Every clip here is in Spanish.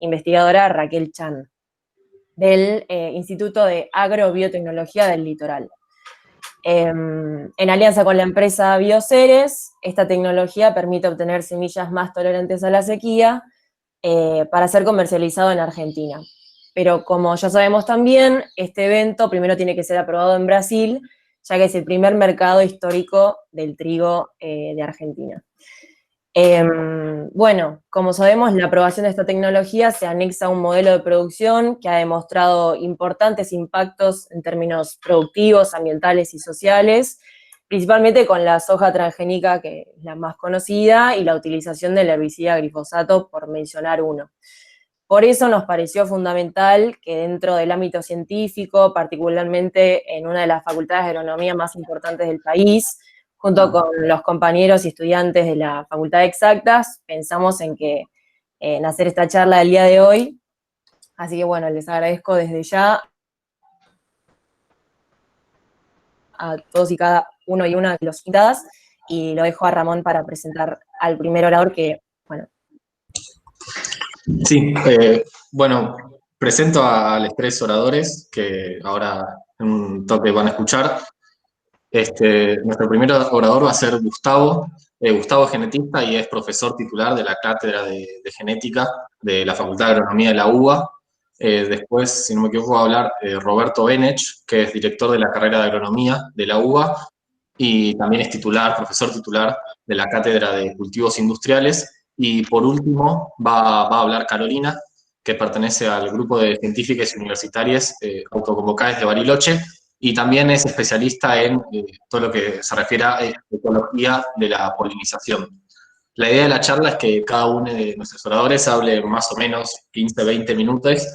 investigadora Raquel Chan, del Instituto de Agrobiotecnología del Litoral. En alianza con la empresa Bioceres, esta tecnología permite obtener semillas más tolerantes a la sequía para ser comercializado en Argentina. Pero como ya sabemos también, este evento primero tiene que ser aprobado en Brasil, ya que es el primer mercado histórico del trigo de Argentina. Bueno, como sabemos, la aprobación de esta tecnología se anexa a un modelo de producción que ha demostrado importantes impactos en términos productivos, ambientales y sociales, principalmente con la soja transgénica, que es la más conocida, y la utilización del herbicida glifosato, por mencionar uno. Por eso nos pareció fundamental que dentro del ámbito científico, particularmente en una de las facultades de agronomía más importantes del país, junto con los compañeros y estudiantes de la Facultad de Exactas, pensamos en hacer esta charla del día de hoy. Así que bueno, les agradezco desde ya a todos y cada uno y una de los invitados, y lo dejo a Ramón para presentar al primer orador que, bueno. Sí, bueno, presento a los tres oradores que ahora en un toque van a escuchar. Nuestro primer orador va a ser Gustavo. Gustavo es genetista y es profesor titular de la Cátedra de Genética de la Facultad de Agronomía de la UBA. Después, si no me equivoco, va a hablar Roberto Benech, que es director de la carrera de Agronomía de la UBA y también es profesor titular de la Cátedra de Cultivos Industriales. Y por último va a hablar Carolina, que pertenece al grupo de científicas universitarias autoconvocadas de Bariloche, y también es especialista en todo lo que se refiere a ecología de la polinización. La idea de la charla es que cada uno de nuestros oradores hable más o menos 15, 20 minutos,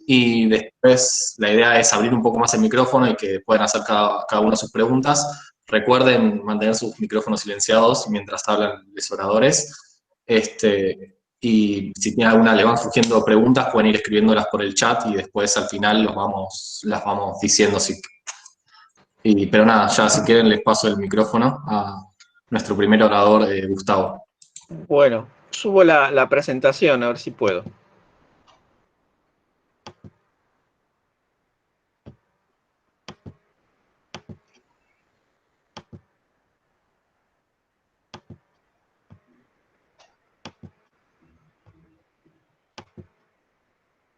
y después la idea es abrir un poco más el micrófono y que puedan hacer cada uno sus preguntas. Recuerden mantener sus micrófonos silenciados mientras hablan los oradores. Y si tienen alguna, le van surgiendo preguntas, pueden ir escribiéndolas por el chat y después al final las vamos diciendo. Pero nada, ya si quieren les paso el micrófono a nuestro primer orador, Gustavo. Bueno, subo la presentación, a ver si puedo.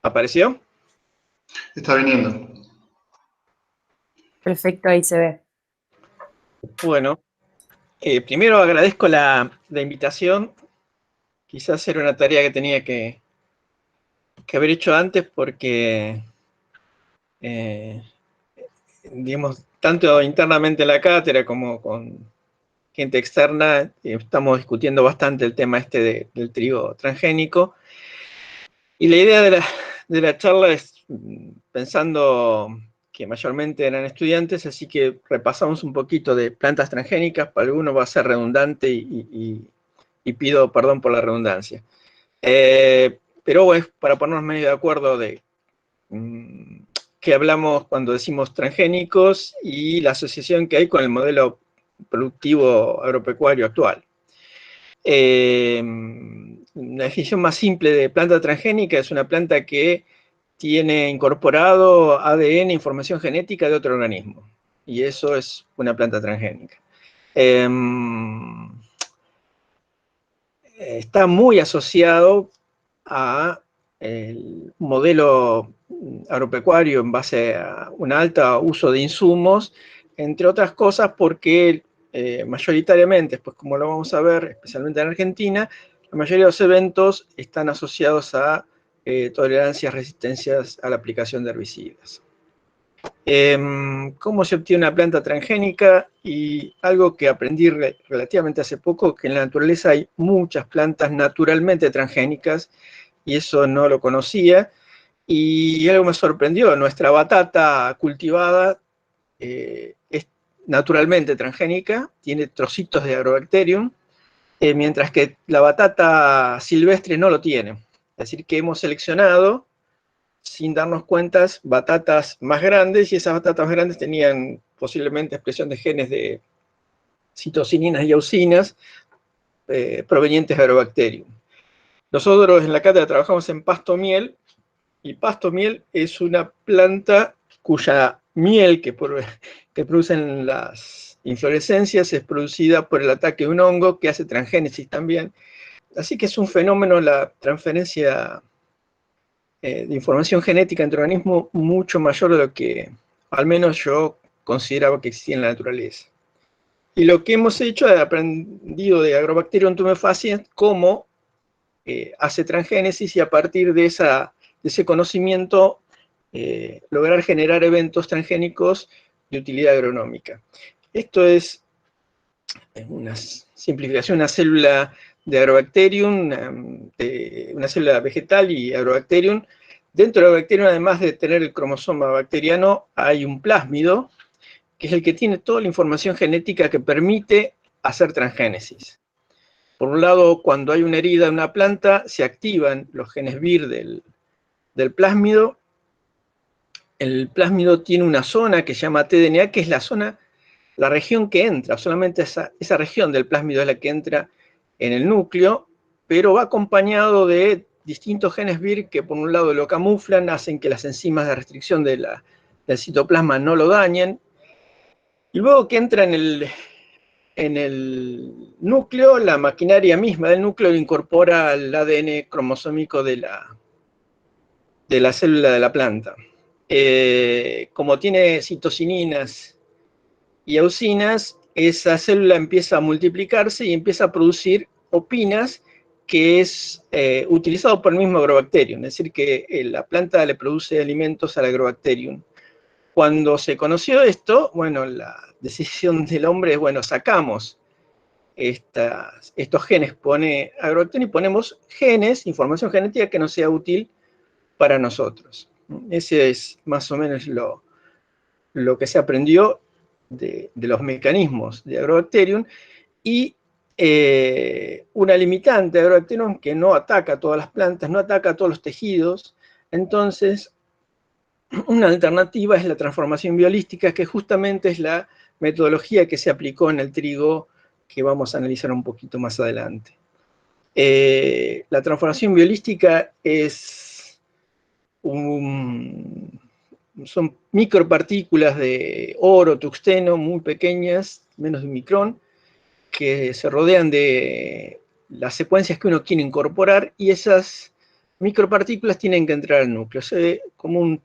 ¿Apareció? Está viniendo. Perfecto, ahí se ve. Bueno, primero agradezco la invitación. Quizás era una tarea que tenía que haber hecho antes porque, digamos, tanto internamente en la cátedra como con gente externa, estamos discutiendo bastante el tema del trigo transgénico. Y la idea de la charla es, pensando que mayormente eran estudiantes, así que repasamos un poquito de plantas transgénicas. Para algunos va a ser redundante y pido perdón por la redundancia. Pero bueno, para ponernos medio de acuerdo de qué hablamos cuando decimos transgénicos y la asociación que hay con el modelo productivo agropecuario actual. Una definición más simple de planta transgénica es una planta que tiene incorporado ADN, información genética de otro organismo. Y eso es una planta transgénica. Está muy asociado a el modelo agropecuario en base a un alto uso de insumos, entre otras cosas porque mayoritariamente, pues como lo vamos a ver, especialmente en Argentina, la mayoría de los eventos están asociados a tolerancias, resistencias a la aplicación de herbicidas. ¿Cómo se obtiene una planta transgénica? Y algo que aprendí relativamente hace poco, que en la naturaleza hay muchas plantas naturalmente transgénicas, y eso no lo conocía, y algo me sorprendió: nuestra batata cultivada es naturalmente transgénica, tiene trocitos de Agrobacterium, mientras que la batata silvestre no lo tiene. Es decir, que hemos seleccionado, sin darnos cuenta, batatas más grandes, y esas batatas más grandes tenían posiblemente expresión de genes de citocininas y auxinas provenientes de Agrobacterium. Nosotros en la cátedra trabajamos en pasto miel, y pasto miel es una planta cuya miel que producen las inflorescencias es producida por el ataque de un hongo que hace transgénesis también. Así que es un fenómeno, la transferencia de información genética entre organismos mucho mayor de lo que al menos yo consideraba que existía en la naturaleza. Y lo que hemos hecho es aprendido de Agrobacterium tumefaciens cómo hace transgénesis, y a partir de ese conocimiento lograr generar eventos transgénicos de utilidad agronómica. Esto es una simplificación, una célula de Agrobacterium, una célula vegetal y Agrobacterium. Dentro de Agrobacterium, además de tener el cromosoma bacteriano, hay un plásmido, que es el que tiene toda la información genética que permite hacer transgénesis. Por un lado, cuando hay una herida en una planta, se activan los genes Vir del plásmido. El plásmido tiene una zona que se llama tDNA, que es la región que entra, solamente esa región del plásmido es la que entra en el núcleo, pero va acompañado de distintos genes Vir que por un lado lo camuflan, hacen que las enzimas de restricción del citoplasma no lo dañen, y luego que entra en el núcleo, la maquinaria misma del núcleo incorpora el ADN cromosómico de la célula de la planta. Como tiene citosininas y auxinas, esa célula empieza a multiplicarse y empieza a producir opinas, que es utilizado por el mismo Agrobacterium, es decir, que la planta le produce alimentos al Agrobacterium. Cuando se conoció esto, bueno, la decisión del hombre es, bueno, sacamos estos genes, pone Agrobacterium y ponemos genes, información genética que nos sea útil para nosotros. Ese es más o menos lo que se aprendió de los mecanismos de Agrobacterium, y una limitante de Agrobacterium que no ataca a todas las plantas, no ataca a todos los tejidos. Entonces, una alternativa es la transformación biolística, que justamente es la metodología que se aplicó en el trigo, que vamos a analizar un poquito más adelante. La transformación biolística son micropartículas de oro, tuxteno, muy pequeñas, menos de un micrón, que se rodean de las secuencias que uno quiere incorporar, y esas micropartículas tienen que entrar al núcleo. Como un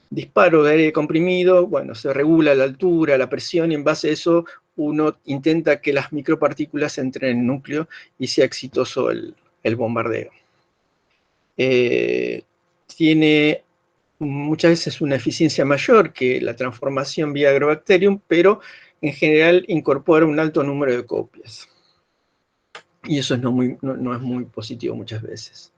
disparo de aire comprimido, bueno, se regula la altura, la presión, y en base a eso uno intenta que las micropartículas entren en el núcleo y sea exitoso el bombardeo. Tiene muchas veces una eficiencia mayor que la transformación vía Agrobacterium, pero en general incorpora un alto número de copias. Y eso no es muy positivo muchas veces.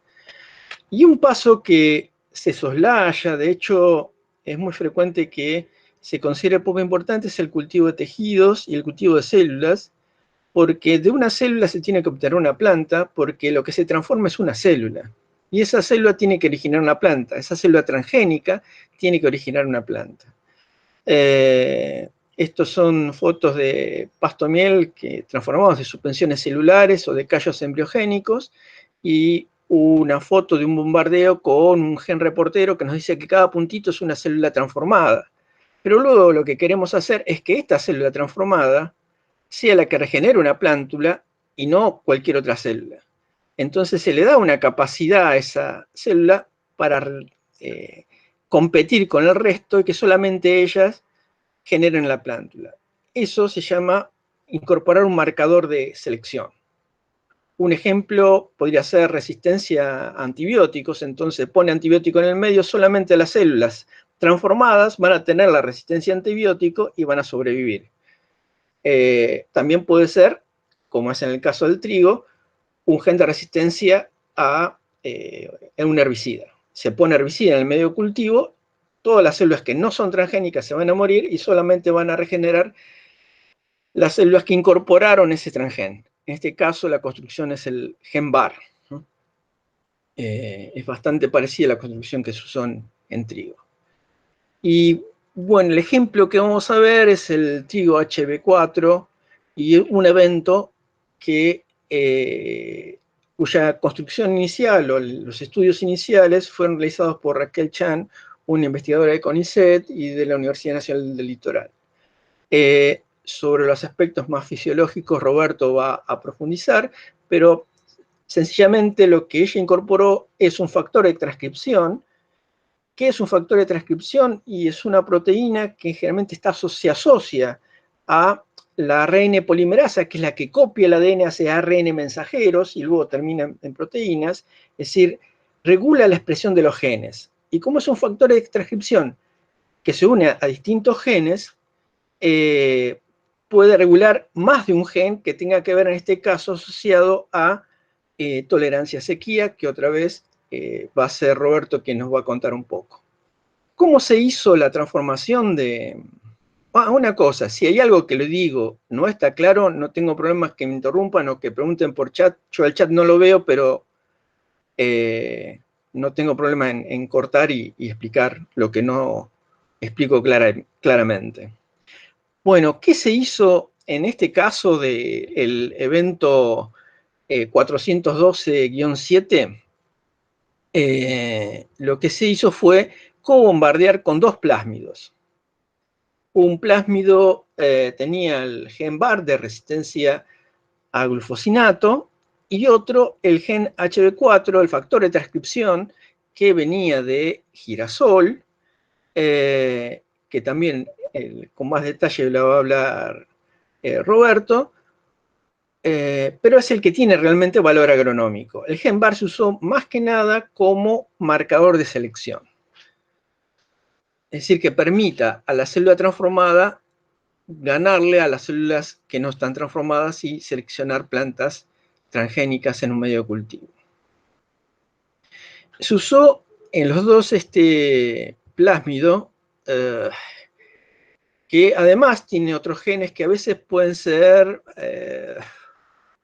Y un paso que se soslaya, de hecho es muy frecuente que se considere poco importante, es el cultivo de tejidos y el cultivo de células, porque de una célula se tiene que obtener una planta, porque lo que se transforma es una célula. Y esa célula tiene que originar una planta, esa célula transgénica tiene que originar una planta. Estos son fotos de pasto miel que transformamos de suspensiones celulares o de callos embriogénicos, y una foto de un bombardeo con un gen reportero que nos dice que cada puntito es una célula transformada. Pero luego lo que queremos hacer es que esta célula transformada sea la que regenere una plántula y no cualquier otra célula. Entonces se le da una capacidad a esa célula para competir con el resto, y que solamente ellas generen la plántula. Eso se llama incorporar un marcador de selección. Un ejemplo podría ser resistencia a antibióticos. Entonces pone antibiótico en el medio, solamente las células transformadas van a tener la resistencia a antibiótico y van a sobrevivir. También puede ser, como es en el caso del trigo, un gen de resistencia a un herbicida. Se pone herbicida en el medio de cultivo, todas las células que no son transgénicas se van a morir y solamente van a regenerar las células que incorporaron ese transgen. En este caso la construcción es el gen BAR. Es bastante parecida a la construcción que se usó en trigo. Y bueno, el ejemplo que vamos a ver es el trigo HB4 y un evento que cuya construcción inicial o los estudios iniciales fueron realizados por Raquel Chan, una investigadora de CONICET y de la Universidad Nacional del Litoral. Sobre los aspectos más fisiológicos, Roberto va a profundizar, pero sencillamente lo que ella incorporó es un factor de transcripción. ¿Qué es un factor de transcripción? Y es una proteína que generalmente se asocia a la ARN polimerasa, que es la que copia el ADN hacia ARN mensajeros y luego termina en proteínas, es decir, regula la expresión de los genes. Y como es un factor de transcripción que se une a distintos genes, puede regular más de un gen que tenga que ver en este caso asociado a tolerancia a sequía, que otra vez va a ser Roberto quien nos va a contar un poco. ¿Cómo se hizo la transformación de...? Una cosa, si hay algo que le digo no está claro, no tengo problemas que me interrumpan o que pregunten por chat. Yo el chat no lo veo, pero no tengo problema en cortar y explicar lo que no explico claramente. Bueno, ¿qué se hizo en este caso del evento 412-7? Lo que se hizo fue co-bombardear con dos plásmidos. Un plásmido tenía el gen BAR de resistencia a glufosinato y otro el gen HB4, el factor de transcripción, que venía de girasol, que también con más detalle lo va a hablar Roberto, pero es el que tiene realmente valor agronómico. El gen BAR se usó más que nada como marcador de selección. Es decir, que permita a la célula transformada ganarle a las células que no están transformadas y seleccionar plantas transgénicas en un medio de cultivo. Se usó en los dos plásmido, que además tiene otros genes que a veces pueden ser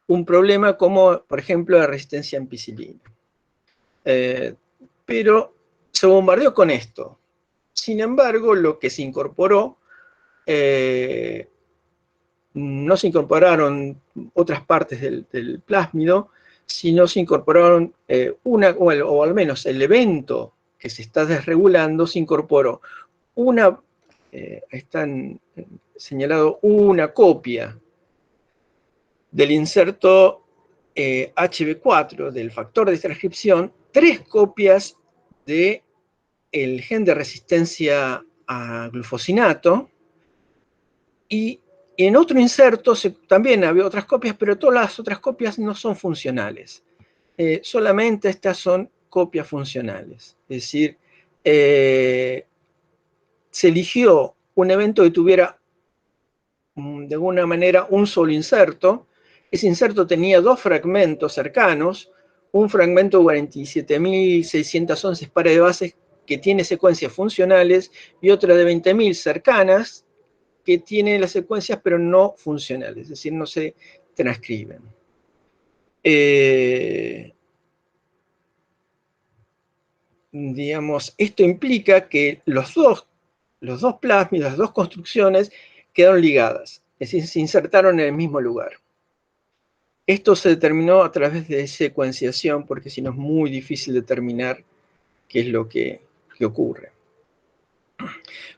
un problema, como por ejemplo la resistencia a ampicilina. Pero se bombardeó con esto. Sin embargo, lo que se incorporó, no se incorporaron otras partes del plásmido, sino se incorporaron o al menos el evento que se está desregulando se incorporó están señalado una copia del inserto HB4 del factor de transcripción, 3 copias del gen de resistencia a glufosinato, y en otro inserto también había otras copias, pero todas las otras copias no son funcionales. Solamente estas son copias funcionales. Es decir, se eligió un evento que tuviera de alguna manera un solo inserto. Ese inserto tenía 2 fragmentos cercanos, un fragmento de 47.611 pares de bases que tiene secuencias funcionales y otra de 20.000 cercanas que tiene las secuencias pero no funcionales, es decir, no se transcriben. Digamos, esto implica que los dos plásmidos, las dos construcciones quedaron ligadas, es decir, se insertaron en el mismo lugar. Esto se determinó a través de secuenciación, porque si no es muy difícil determinar qué es lo que ocurre.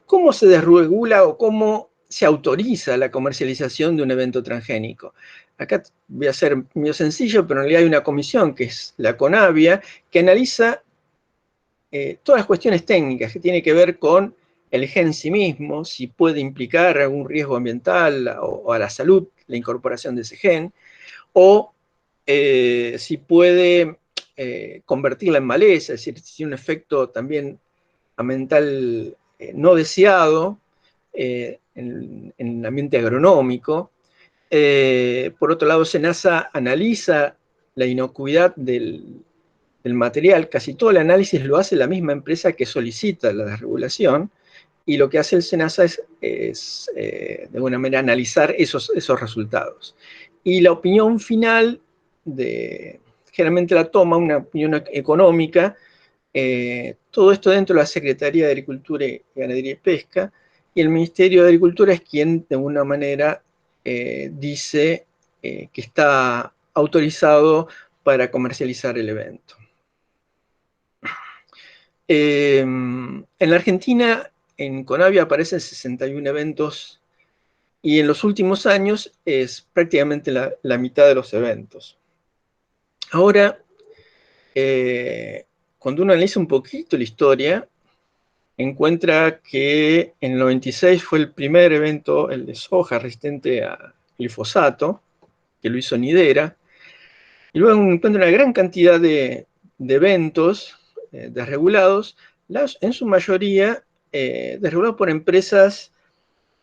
¿Cómo se desregula o cómo se autoriza la comercialización de un evento transgénico? Acá voy a ser medio sencillo, pero en realidad hay una comisión, que es la CONAVIA, que analiza todas las cuestiones técnicas que tienen que ver con el gen en sí mismo, si puede implicar algún riesgo ambiental o a la salud la incorporación de ese gen, o si puede convertirla en maleza, es decir, si tiene un efecto también ambiental no deseado en el ambiente agronómico. Por otro lado, SENASA analiza la inocuidad del material. Casi todo el análisis lo hace la misma empresa que solicita la desregulación, y lo que hace el SENASA es de alguna manera analizar esos resultados. Y la opinión final, generalmente la toma una opinión económica, todo esto dentro de la Secretaría de Agricultura, Ganadería y Pesca, y el Ministerio de Agricultura es quien de alguna manera dice que está autorizado para comercializar el evento. En la Argentina, en Conavia aparecen 61 eventos y en los últimos años es prácticamente la mitad de los eventos. Ahora, cuando uno analiza un poquito la historia, encuentra que en el 96 fue el primer evento, el de soja resistente a glifosato, que lo hizo Nidera, y luego encuentra una gran cantidad de eventos desregulados, en su mayoría desregulados por empresas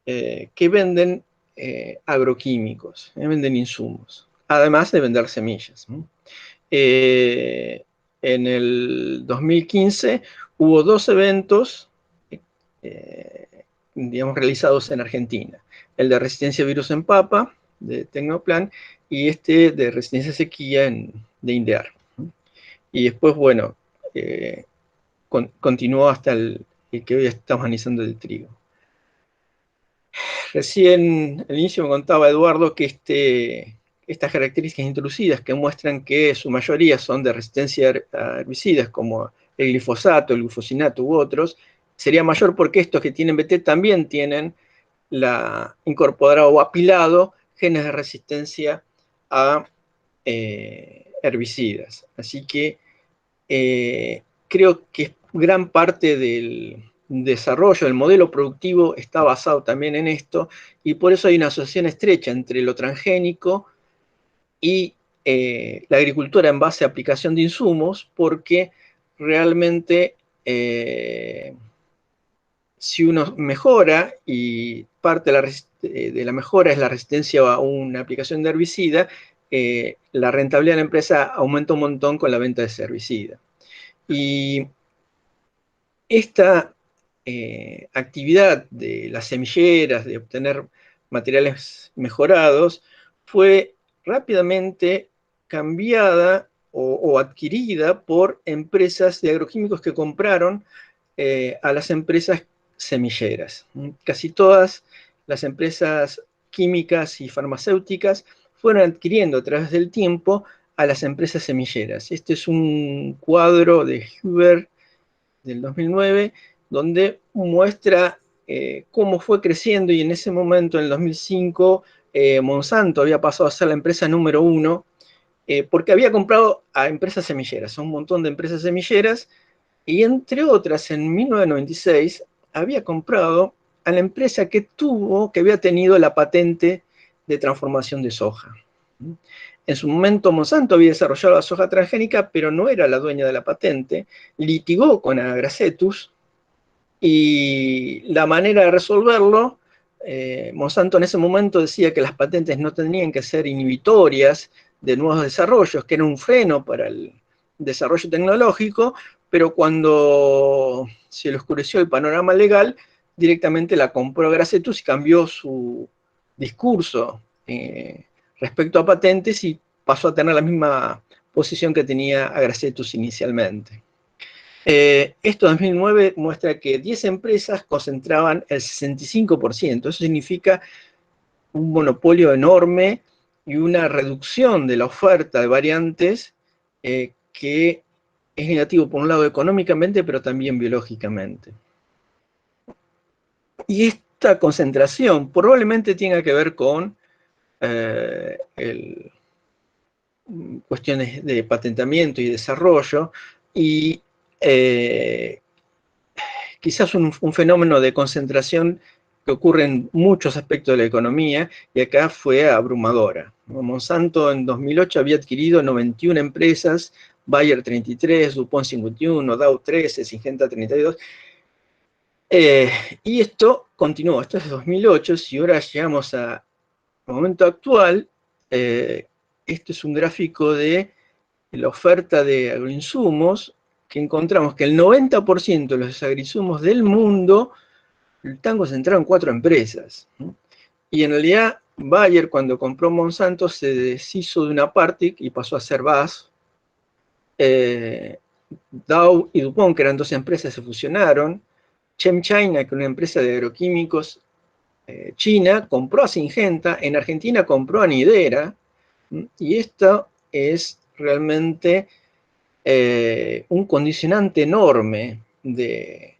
que venden agroquímicos, venden insumos, además de vender semillas. En el 2015 hubo 2 eventos, digamos, realizados en Argentina. El de resistencia a virus en papa, de Tecnoplan, y este de resistencia a sequía de INDEAR. Y después, bueno, continuó hasta el que hoy estamos analizando del trigo. Recién al inicio me contaba Eduardo que estas características introducidas que muestran que su mayoría son de resistencia a herbicidas, como el glifosato, el glufosinato u otros, sería mayor porque estos que tienen BT también tienen incorporado o apilado genes de resistencia a herbicidas. Así que creo que gran parte del desarrollo del modelo productivo está basado también en esto, y por eso hay una asociación estrecha entre lo transgénico y la agricultura en base a aplicación de insumos, porque realmente si uno mejora, y parte de la mejora es la resistencia a una aplicación de herbicida, la rentabilidad de la empresa aumenta un montón con la venta de ese herbicida. Y esta actividad de las semilleras, de obtener materiales mejorados, fue rápidamente cambiada o adquirida por empresas de agroquímicos que compraron a las empresas semilleras. Casi todas las empresas químicas y farmacéuticas fueron adquiriendo a través del tiempo a las empresas semilleras. Este es un cuadro de Huber del 2009, donde muestra cómo fue creciendo, y en ese momento, en el 2005, Monsanto había pasado a ser la empresa número 1, porque había comprado a empresas semilleras, a un montón de empresas semilleras, y entre otras, en 1996, había comprado a la empresa que había tenido la patente de transformación de soja. En su momento Monsanto había desarrollado la soja transgénica, pero no era la dueña de la patente, litigó con Agracetus, y la manera de resolverlo, Monsanto en ese momento decía que las patentes no tenían que ser inhibitorias de nuevos desarrollos, que era un freno para el desarrollo tecnológico, pero cuando se le oscureció el panorama legal, directamente la compró Agracetus y cambió su discurso respecto a patentes, y pasó a tener la misma posición que tenía Agracetus inicialmente. Esto en 2009 muestra que 10 empresas concentraban el 65%. Eso significa un monopolio enorme y una reducción de la oferta de variantes que es negativo por un lado económicamente, pero también biológicamente. Y esta concentración probablemente tenga que ver con cuestiones de patentamiento y desarrollo, y quizás un fenómeno de concentración que ocurre en muchos aspectos de la economía, y acá fue abrumadora. Monsanto en 2008 había adquirido 91 empresas, Bayer 33, DuPont 51, Dow 13, Syngenta 32, y esto continuó, esto es 2008, si ahora llegamos al momento actual, este es un gráfico de la oferta de agroinsumos, que encontramos que el 90% de los agroinsumos del mundo están concentrados en 4 empresas. Y en realidad Bayer, cuando compró Monsanto, se deshizo de una parte y pasó a ser BASF. Dow y DuPont, que eran 2 empresas, se fusionaron. ChemChina, que es una empresa de agroquímicos china, compró a Syngenta. En Argentina compró a Nidera. Y esto es realmente un condicionante enorme de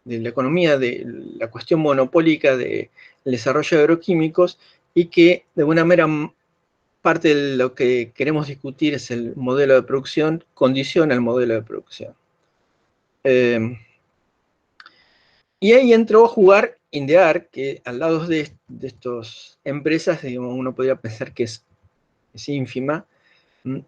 la economía, de la cuestión monopólica del desarrollo de agroquímicos, y que de alguna manera parte de lo que queremos discutir es el modelo de producción, condiciona el modelo de producción. Y ahí entró a jugar INDEAR, que al lado de estas empresas, digamos, uno podría pensar que es ínfima.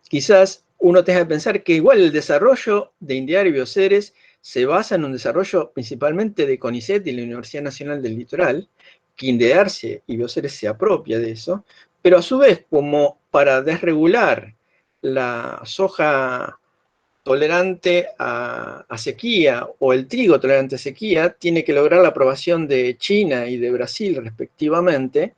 Quizás uno tenga que pensar que igual el desarrollo de INDEAR y Bioceres se basa en un desarrollo principalmente de CONICET y la Universidad Nacional del Litoral, que INDEAR y Bioceres se apropia de eso, pero a su vez, como para desregular la soja tolerante a sequía o el trigo tolerante a sequía, tiene que lograr la aprobación de China y de Brasil respectivamente.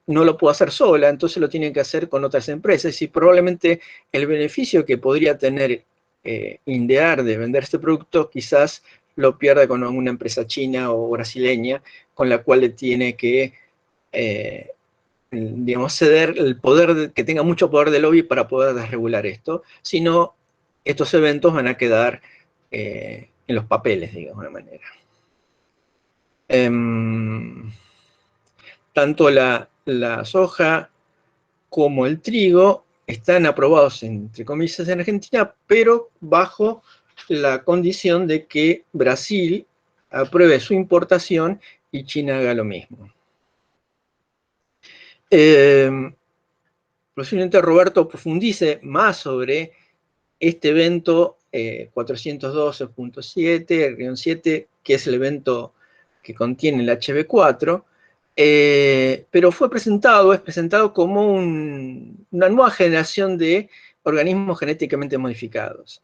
No lo puedo hacer sola, entonces lo tienen que hacer con otras empresas, y probablemente el beneficio que podría tener INDEAR de vender este producto quizás lo pierda con alguna empresa china o brasileña, con la cual le tiene que digamos, ceder el poder, que tenga mucho poder de lobby para poder desregular esto. Si no, estos eventos van a quedar en los papeles, digamos, de alguna manera. Tanto la soja como el trigo están aprobados, entre comillas, en Argentina, pero bajo la condición de que Brasil apruebe su importación y China haga lo mismo. Posiblemente Roberto profundice más sobre este evento 412.7, que es el evento que contiene el HB4, pero es presentado como una nueva generación de organismos genéticamente modificados.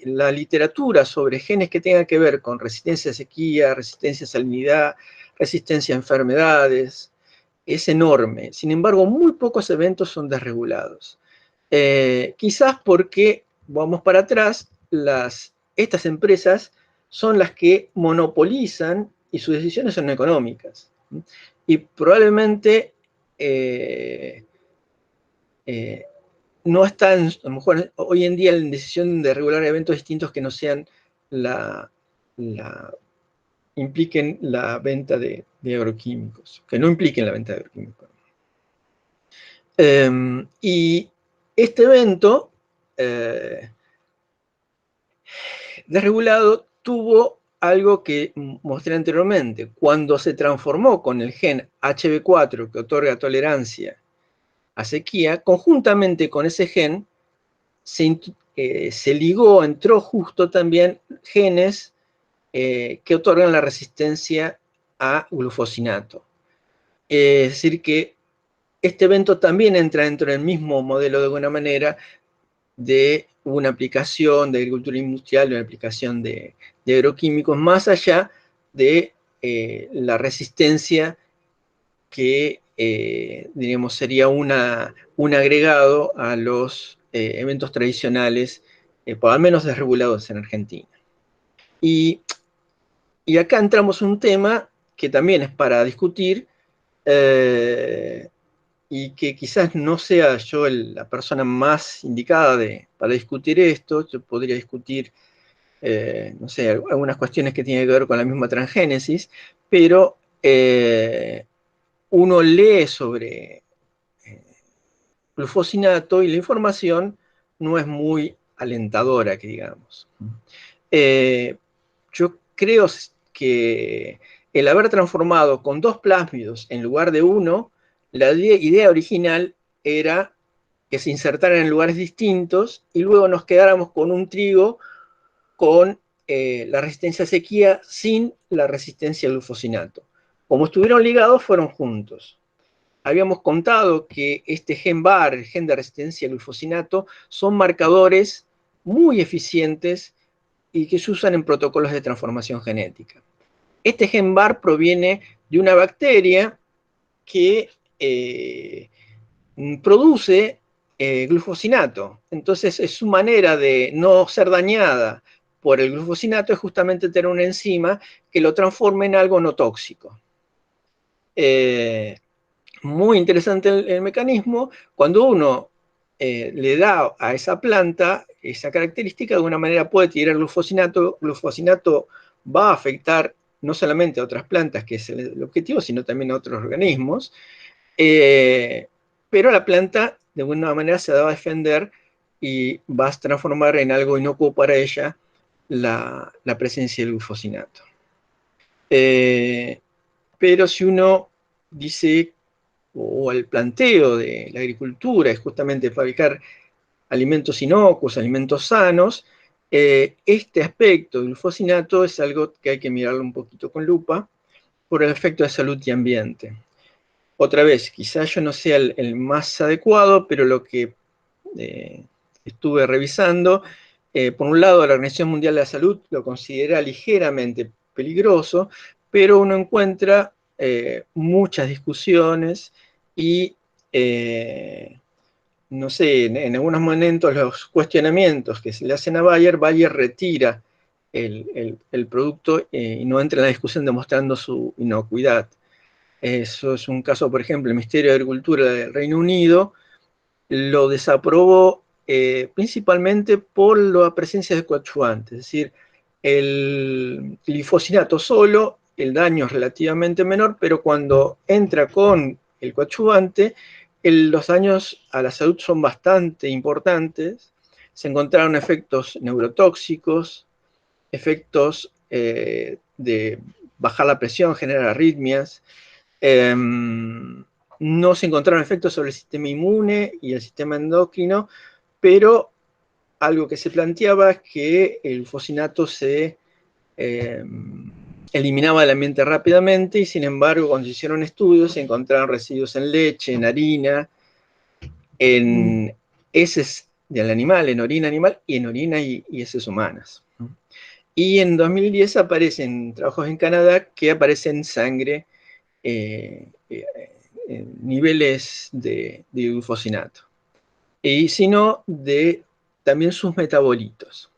La literatura sobre genes que tengan que ver con resistencia a sequía, resistencia a salinidad, resistencia a enfermedades, es enorme. Sin embargo, muy pocos eventos son desregulados. Quizás porque, vamos para atrás, estas empresas son las que monopolizan y sus decisiones son económicas. Y probablemente no están, a lo mejor hoy en día, en decisión de regular eventos distintos que no sean impliquen la venta de agroquímicos, que no impliquen la venta de agroquímicos. Y este evento desregulado tuvo algo que mostré anteriormente. Cuando se transformó con el gen HB4, que otorga tolerancia a sequía, conjuntamente con ese gen se ligó, entró justo también genes que otorgan la resistencia a glufosinato. Es decir, que este evento también entra dentro del mismo modelo, de alguna manera, de una aplicación de agricultura industrial, de una aplicación de agroquímicos, más allá de la resistencia que, diríamos, sería un agregado a los eventos tradicionales, por al menos desregulados en Argentina. Y acá entramos en un tema que también es para discutir, y que quizás no sea yo la persona más indicada para discutir esto. Yo podría discutir, no sé, algunas cuestiones que tienen que ver con la misma transgénesis, pero uno lee sobre glufosinato y la información no es muy alentadora, que digamos. Yo creo que el haber transformado con 2 plásmidos en lugar de 1, la idea original era que se insertaran en lugares distintos y luego nos quedáramos con un trigo con la resistencia a sequía sin la resistencia al glufosinato. Como estuvieron ligados, fueron juntos. Habíamos contado que este gen BAR, el gen de resistencia al glufosinato, son marcadores muy eficientes y que se usan en protocolos de transformación genética. Este gen BAR proviene de una bacteria que produce glufosinato. Entonces, su manera de no ser dañada por el glufosinato es justamente tener una enzima que lo transforme en algo no tóxico. Muy interesante el mecanismo. Cuando uno le da a esa planta esa característica. De alguna manera puede tirar glufosinato. Glufosinato va a afectar no solamente a otras plantas, que es el objetivo, sino también a otros organismos. Pero la planta, de alguna manera, se va a defender y va a transformar en algo inocuo para ella la presencia del glufosinato. Pero si uno dice, o el planteo de la agricultura es justamente fabricar alimentos inocuos, alimentos sanos, este aspecto del glufosinato es algo que hay que mirarlo un poquito con lupa por el efecto de salud y ambiente. Otra vez, quizás yo no sea el más adecuado, pero lo que estuve revisando, por un lado, la Organización Mundial de la Salud lo considera ligeramente peligroso, pero uno encuentra muchas discusiones y, no sé, en algunos momentos los cuestionamientos que se le hacen a Bayer retira el producto y no entra en la discusión demostrando su inocuidad. Eso es un caso, por ejemplo, el Ministerio de Agricultura del Reino Unido lo desaprobó principalmente por la presencia de coadyuvantes, es decir, el glifosinato solo, el daño es relativamente menor, pero cuando entra con el coadyuvante, los daños a la salud son bastante importantes. Se encontraron efectos neurotóxicos, efectos de bajar la presión, generar arritmias. No se encontraron efectos sobre el sistema inmune y el sistema endocrino, pero algo que se planteaba es que el glufosinato se eliminaba del ambiente rápidamente, y sin embargo, cuando se hicieron estudios, se encontraron residuos en leche, en harina, en heces del animal, en orina animal y en orina y heces humanas. Y en 2010 aparecen trabajos en Canadá que aparecen sangre, niveles de glufosinato, y sino de también sus metabolitos.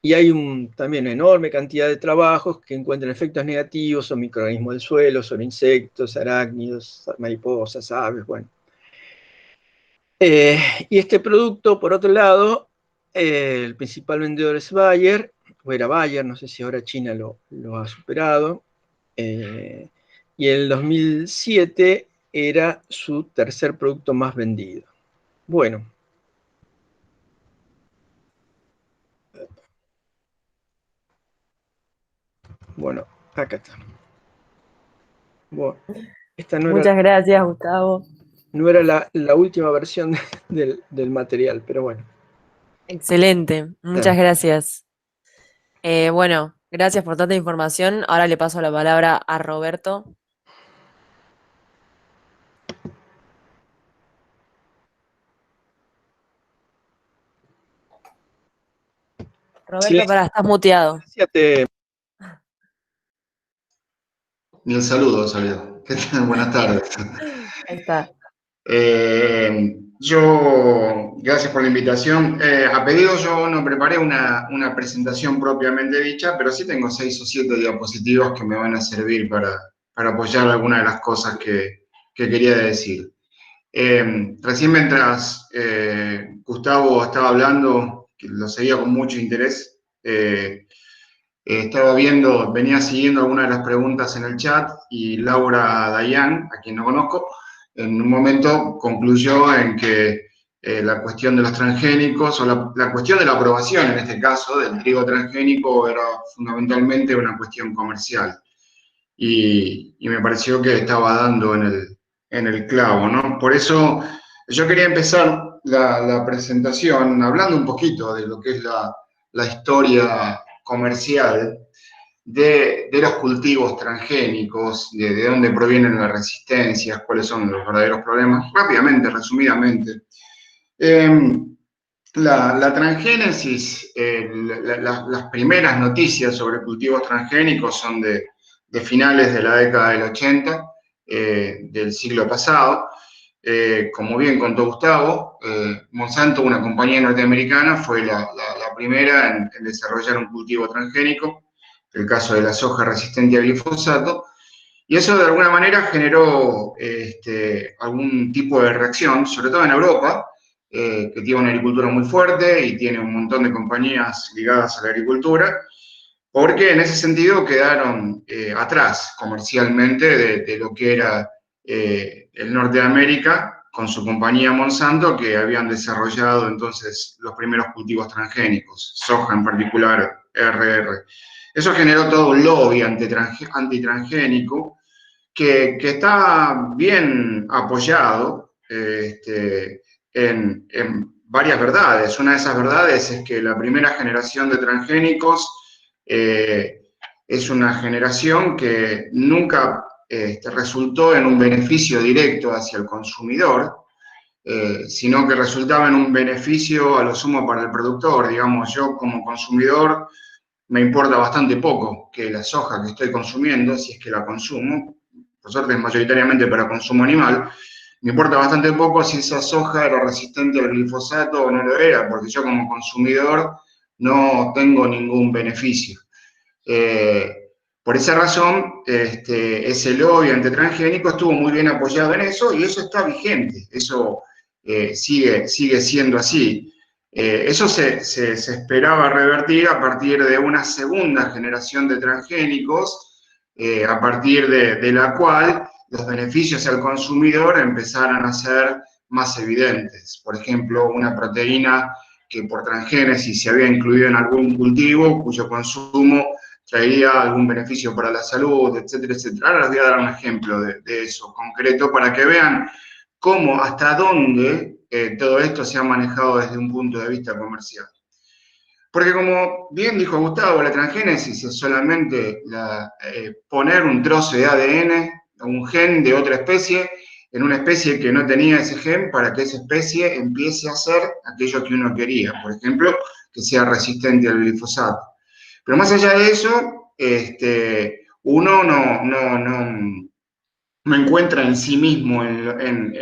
Y hay también una enorme cantidad de trabajos que encuentran efectos negativos sobre microorganismos del suelo, sobre insectos, arácnidos, mariposas, aves, bueno. Y este producto, por otro lado, el principal vendedor es Bayer, o era Bayer, no sé si ahora China lo ha superado, y en el 2007 era su tercer producto más vendido. Bueno. Bueno, acá está. Bueno, esta no Muchas gracias, Gustavo. No era la última versión del material, pero bueno. Excelente, muchas gracias. Bueno, gracias por tanta información. Ahora le paso la palabra a Roberto. Roberto, estás muteado. Ni el saludo salió. ¿Qué tal? Buenas tardes. Ahí está. Gracias por la invitación. A pedido yo no preparé una presentación propiamente dicha, pero sí tengo 6 o 7 diapositivas que me van a servir para apoyar algunas de las cosas que quería decir. Recién mientras Gustavo estaba hablando, que lo seguía con mucho interés, venía siguiendo algunas de las preguntas en el chat, y Laura Dayan, a quien no conozco, en un momento concluyó en que la cuestión de los transgénicos, o la cuestión de la aprobación, en este caso, del trigo transgénico, era fundamentalmente una cuestión comercial. Y me pareció que estaba dando en el clavo, ¿no? Por eso yo quería empezar la presentación hablando un poquito de lo que es la historia comercial de los cultivos transgénicos, de dónde provienen las resistencias, cuáles son los verdaderos problemas, rápidamente, resumidamente. La transgénesis, las primeras noticias sobre cultivos transgénicos son de finales de la década del 80, del siglo pasado. Como bien contó Gustavo, Monsanto, una compañía norteamericana, fue la primera en desarrollar un cultivo transgénico, el caso de la soja resistente a glifosato, y eso de alguna manera generó algún tipo de reacción, sobre todo en Europa, que tiene una agricultura muy fuerte y tiene un montón de compañías ligadas a la agricultura, porque en ese sentido quedaron atrás comercialmente de lo que era el norte de América, con su compañía Monsanto, que habían desarrollado entonces los primeros cultivos transgénicos, soja en particular, RR. Eso generó todo un lobby antitransgénico que está bien apoyado en varias verdades. Una de esas verdades es que la primera generación de transgénicos es una generación que nunca resultó en un beneficio directo hacia el consumidor, sino que resultaba en un beneficio a lo sumo para el productor. Digamos, yo como consumidor me importa bastante poco que la soja que estoy consumiendo, si es que la consumo, por suerte es mayoritariamente para consumo animal, me importa bastante poco si esa soja era resistente al glifosato o no lo era, porque yo como consumidor no tengo ningún beneficio. Por esa razón, ese lobby antitransgénico estuvo muy bien apoyado en eso y eso está vigente, eso sigue siendo así. Eso se esperaba revertir a partir de una segunda generación de transgénicos, a partir de la cual los beneficios al consumidor empezaran a ser más evidentes. Por ejemplo, una proteína que por transgénesis se había incluido en algún cultivo, cuyo consumo traería algún beneficio para la salud, etcétera, etcétera. Ahora les voy a dar un ejemplo de eso concreto para que vean cómo, hasta dónde todo esto se ha manejado desde un punto de vista comercial. Porque como bien dijo Gustavo, la transgénesis es solamente poner un trozo de ADN, un gen de otra especie, en una especie que no tenía ese gen para que esa especie empiece a hacer aquello que uno quería. Por ejemplo, que sea resistente al glifosato. Pero más allá de eso, uno no encuentra en sí mismo, en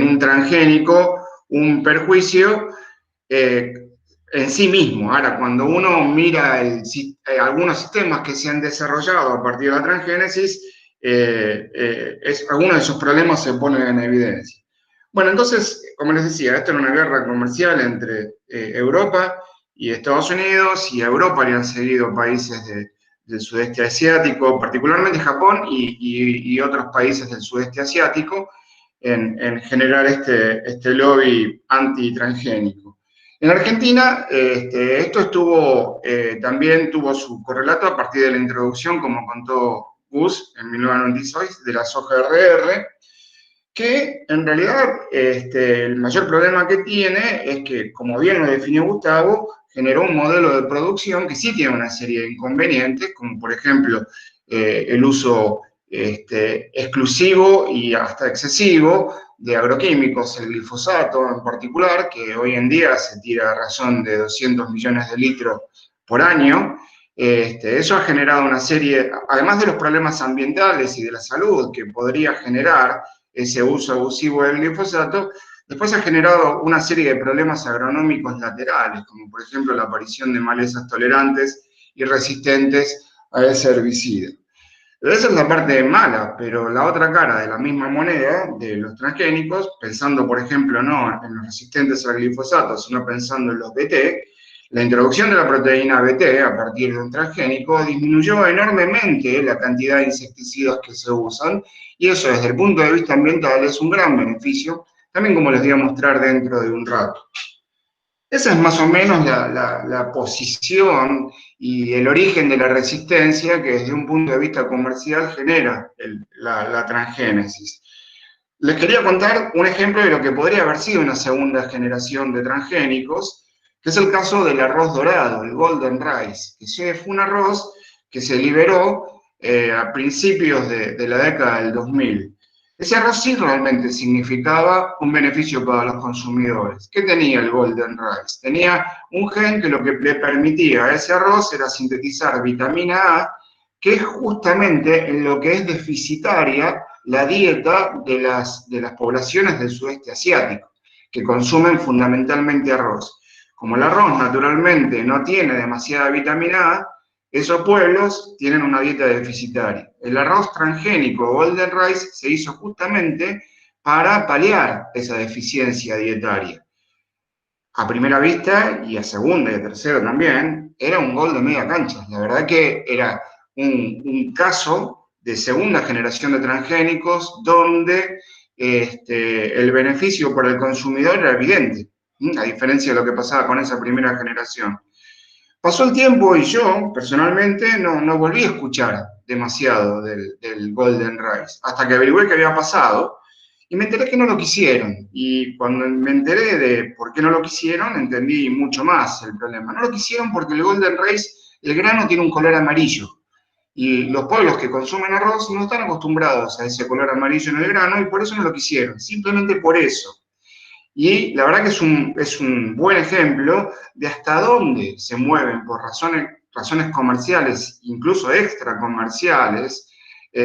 un transgénico, un perjuicio en sí mismo. Ahora, cuando uno mira algunos sistemas que se han desarrollado a partir de la transgénesis, algunos de esos problemas se ponen en evidencia. Bueno, entonces, como les decía, esto era una guerra comercial entre Europa y Estados Unidos, y a Europa le han seguido países del sudeste asiático, particularmente Japón y otros países del sudeste asiático, en generar este lobby antitransgénico. En Argentina, esto también tuvo su correlato a partir de la introducción, como contó Gus en 1996, de la soja RR, que en realidad el mayor problema que tiene es que, como bien lo definió Gustavo, generó un modelo de producción que sí tiene una serie de inconvenientes, como por ejemplo el uso exclusivo y hasta excesivo de agroquímicos, el glifosato en particular, que hoy en día se tira a razón de 200 millones de litros por año. Eso ha generado una serie, además de los problemas ambientales y de la salud que podría generar ese uso abusivo del glifosato, después ha generado una serie de problemas agronómicos laterales, como por ejemplo la aparición de malezas tolerantes y resistentes a ese herbicida. Esa es la parte mala, pero la otra cara de la misma moneda de los transgénicos, pensando por ejemplo no en los resistentes al glifosato, sino pensando en los BT, la introducción de la proteína BT a partir de un transgénico disminuyó enormemente la cantidad de insecticidas que se usan, y eso desde el punto de vista ambiental es un gran beneficio, también como les voy a mostrar dentro de un rato. Esa es más o menos la posición y el origen de la resistencia que desde un punto de vista comercial genera la transgénesis. Les quería contar un ejemplo de lo que podría haber sido una segunda generación de transgénicos, que es el caso del arroz dorado, el golden rice, que fue un arroz que se liberó a principios de la década del 2000. Ese arroz sí realmente significaba un beneficio para los consumidores. ¿Qué tenía el golden rice? Tenía un gen que lo que le permitía a ese arroz era sintetizar vitamina A, que es justamente en lo que es deficitaria la dieta de las poblaciones del sudeste asiático, que consumen fundamentalmente arroz. Como el arroz naturalmente no tiene demasiada vitamina A, esos pueblos tienen una dieta deficitaria. El arroz transgénico Golden Rice se hizo justamente para paliar esa deficiencia dietaria. A primera vista, y a segunda y a tercera también, era un gol de media cancha. La verdad que era un caso de segunda generación de transgénicos donde el beneficio para el consumidor era evidente, a diferencia de lo que pasaba con esa primera generación. Pasó el tiempo y yo, personalmente, no volví a escuchar demasiado del Golden Rice, hasta que averigué qué había pasado, y me enteré que no lo quisieron. Y cuando me enteré de por qué no lo quisieron, entendí mucho más el problema. No lo quisieron porque el Golden Rice, el grano tiene un color amarillo, y los pueblos que consumen arroz no están acostumbrados a ese color amarillo en el grano, y por eso no lo quisieron, simplemente por eso. Y la verdad que es un buen ejemplo de hasta dónde se mueven por razones comerciales, incluso extracomerciales,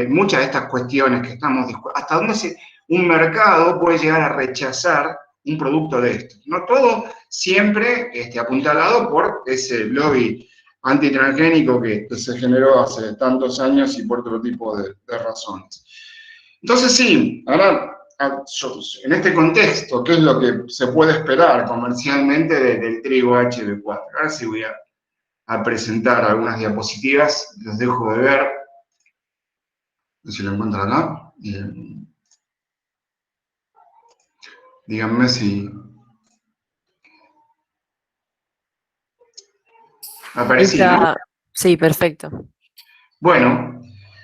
muchas de estas cuestiones que estamos discutiendo, hasta dónde un mercado puede llegar a rechazar un producto de esto. No todo siempre apuntalado por ese lobby antitransgénico que se generó hace tantos años y por otro tipo de razones. Entonces sí, ahora, en este contexto, ¿qué es lo que se puede esperar comercialmente del trigo HB4? Ahora sí voy a presentar algunas diapositivas, los dejo de ver. No sé si lo encuentran acá. Díganme si aparecí, ¿no? Sí, perfecto. Bueno,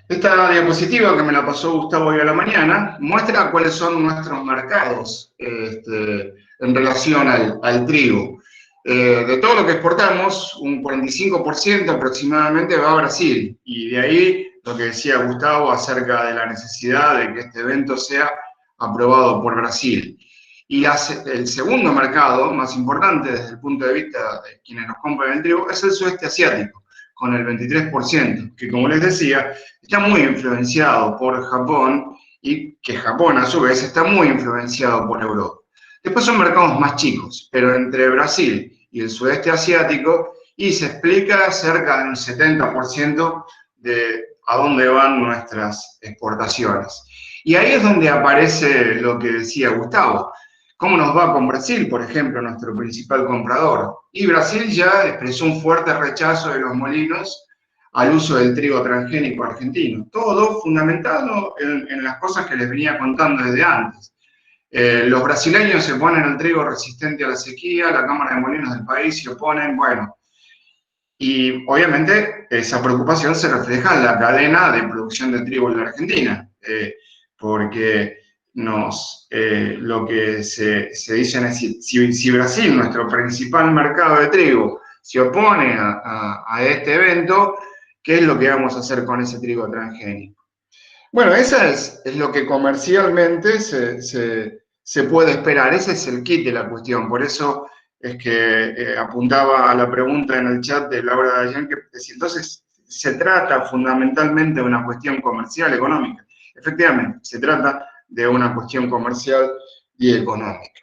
esta diapositiva que me la pasó Gustavo hoy a la mañana muestra cuáles son nuestros mercados en relación al trigo. De todo lo que exportamos, un 45% aproximadamente va a Brasil, y de ahí lo que decía Gustavo acerca de la necesidad de que este evento sea aprobado por Brasil. Y el segundo mercado más importante desde el punto de vista de quienes nos compran el trigo es el sudeste asiático, con el 23%, que como les decía, está muy influenciado por Japón, y que Japón a su vez está muy influenciado por Europa. Después son mercados más chicos, pero entre Brasil y el sudeste asiático, y se explica cerca del 70% de a dónde van nuestras exportaciones. Y ahí es donde aparece lo que decía Gustavo. ¿Cómo nos va con Brasil, por ejemplo, nuestro principal comprador? Y Brasil ya expresó un fuerte rechazo de los molinos al uso del trigo transgénico argentino. Todo fundamentado en las cosas que les venía contando desde antes. Los brasileños se oponen al trigo resistente a la sequía, la Cámara de Molinos del país se oponen, bueno. Y obviamente esa preocupación se refleja en la cadena de producción de trigo en la Argentina, porque lo que se dice es si Brasil, nuestro principal mercado de trigo, se opone a este evento, ¿qué es lo que vamos a hacer con ese trigo transgénico? Bueno, esa es lo que comercialmente se puede esperar, ese es el kit de la cuestión, por eso es que apuntaba a la pregunta en el chat de Laura Dayan, que decía, entonces, ¿se trata fundamentalmente de una cuestión comercial, económica? Efectivamente, se trata de una cuestión comercial y económica.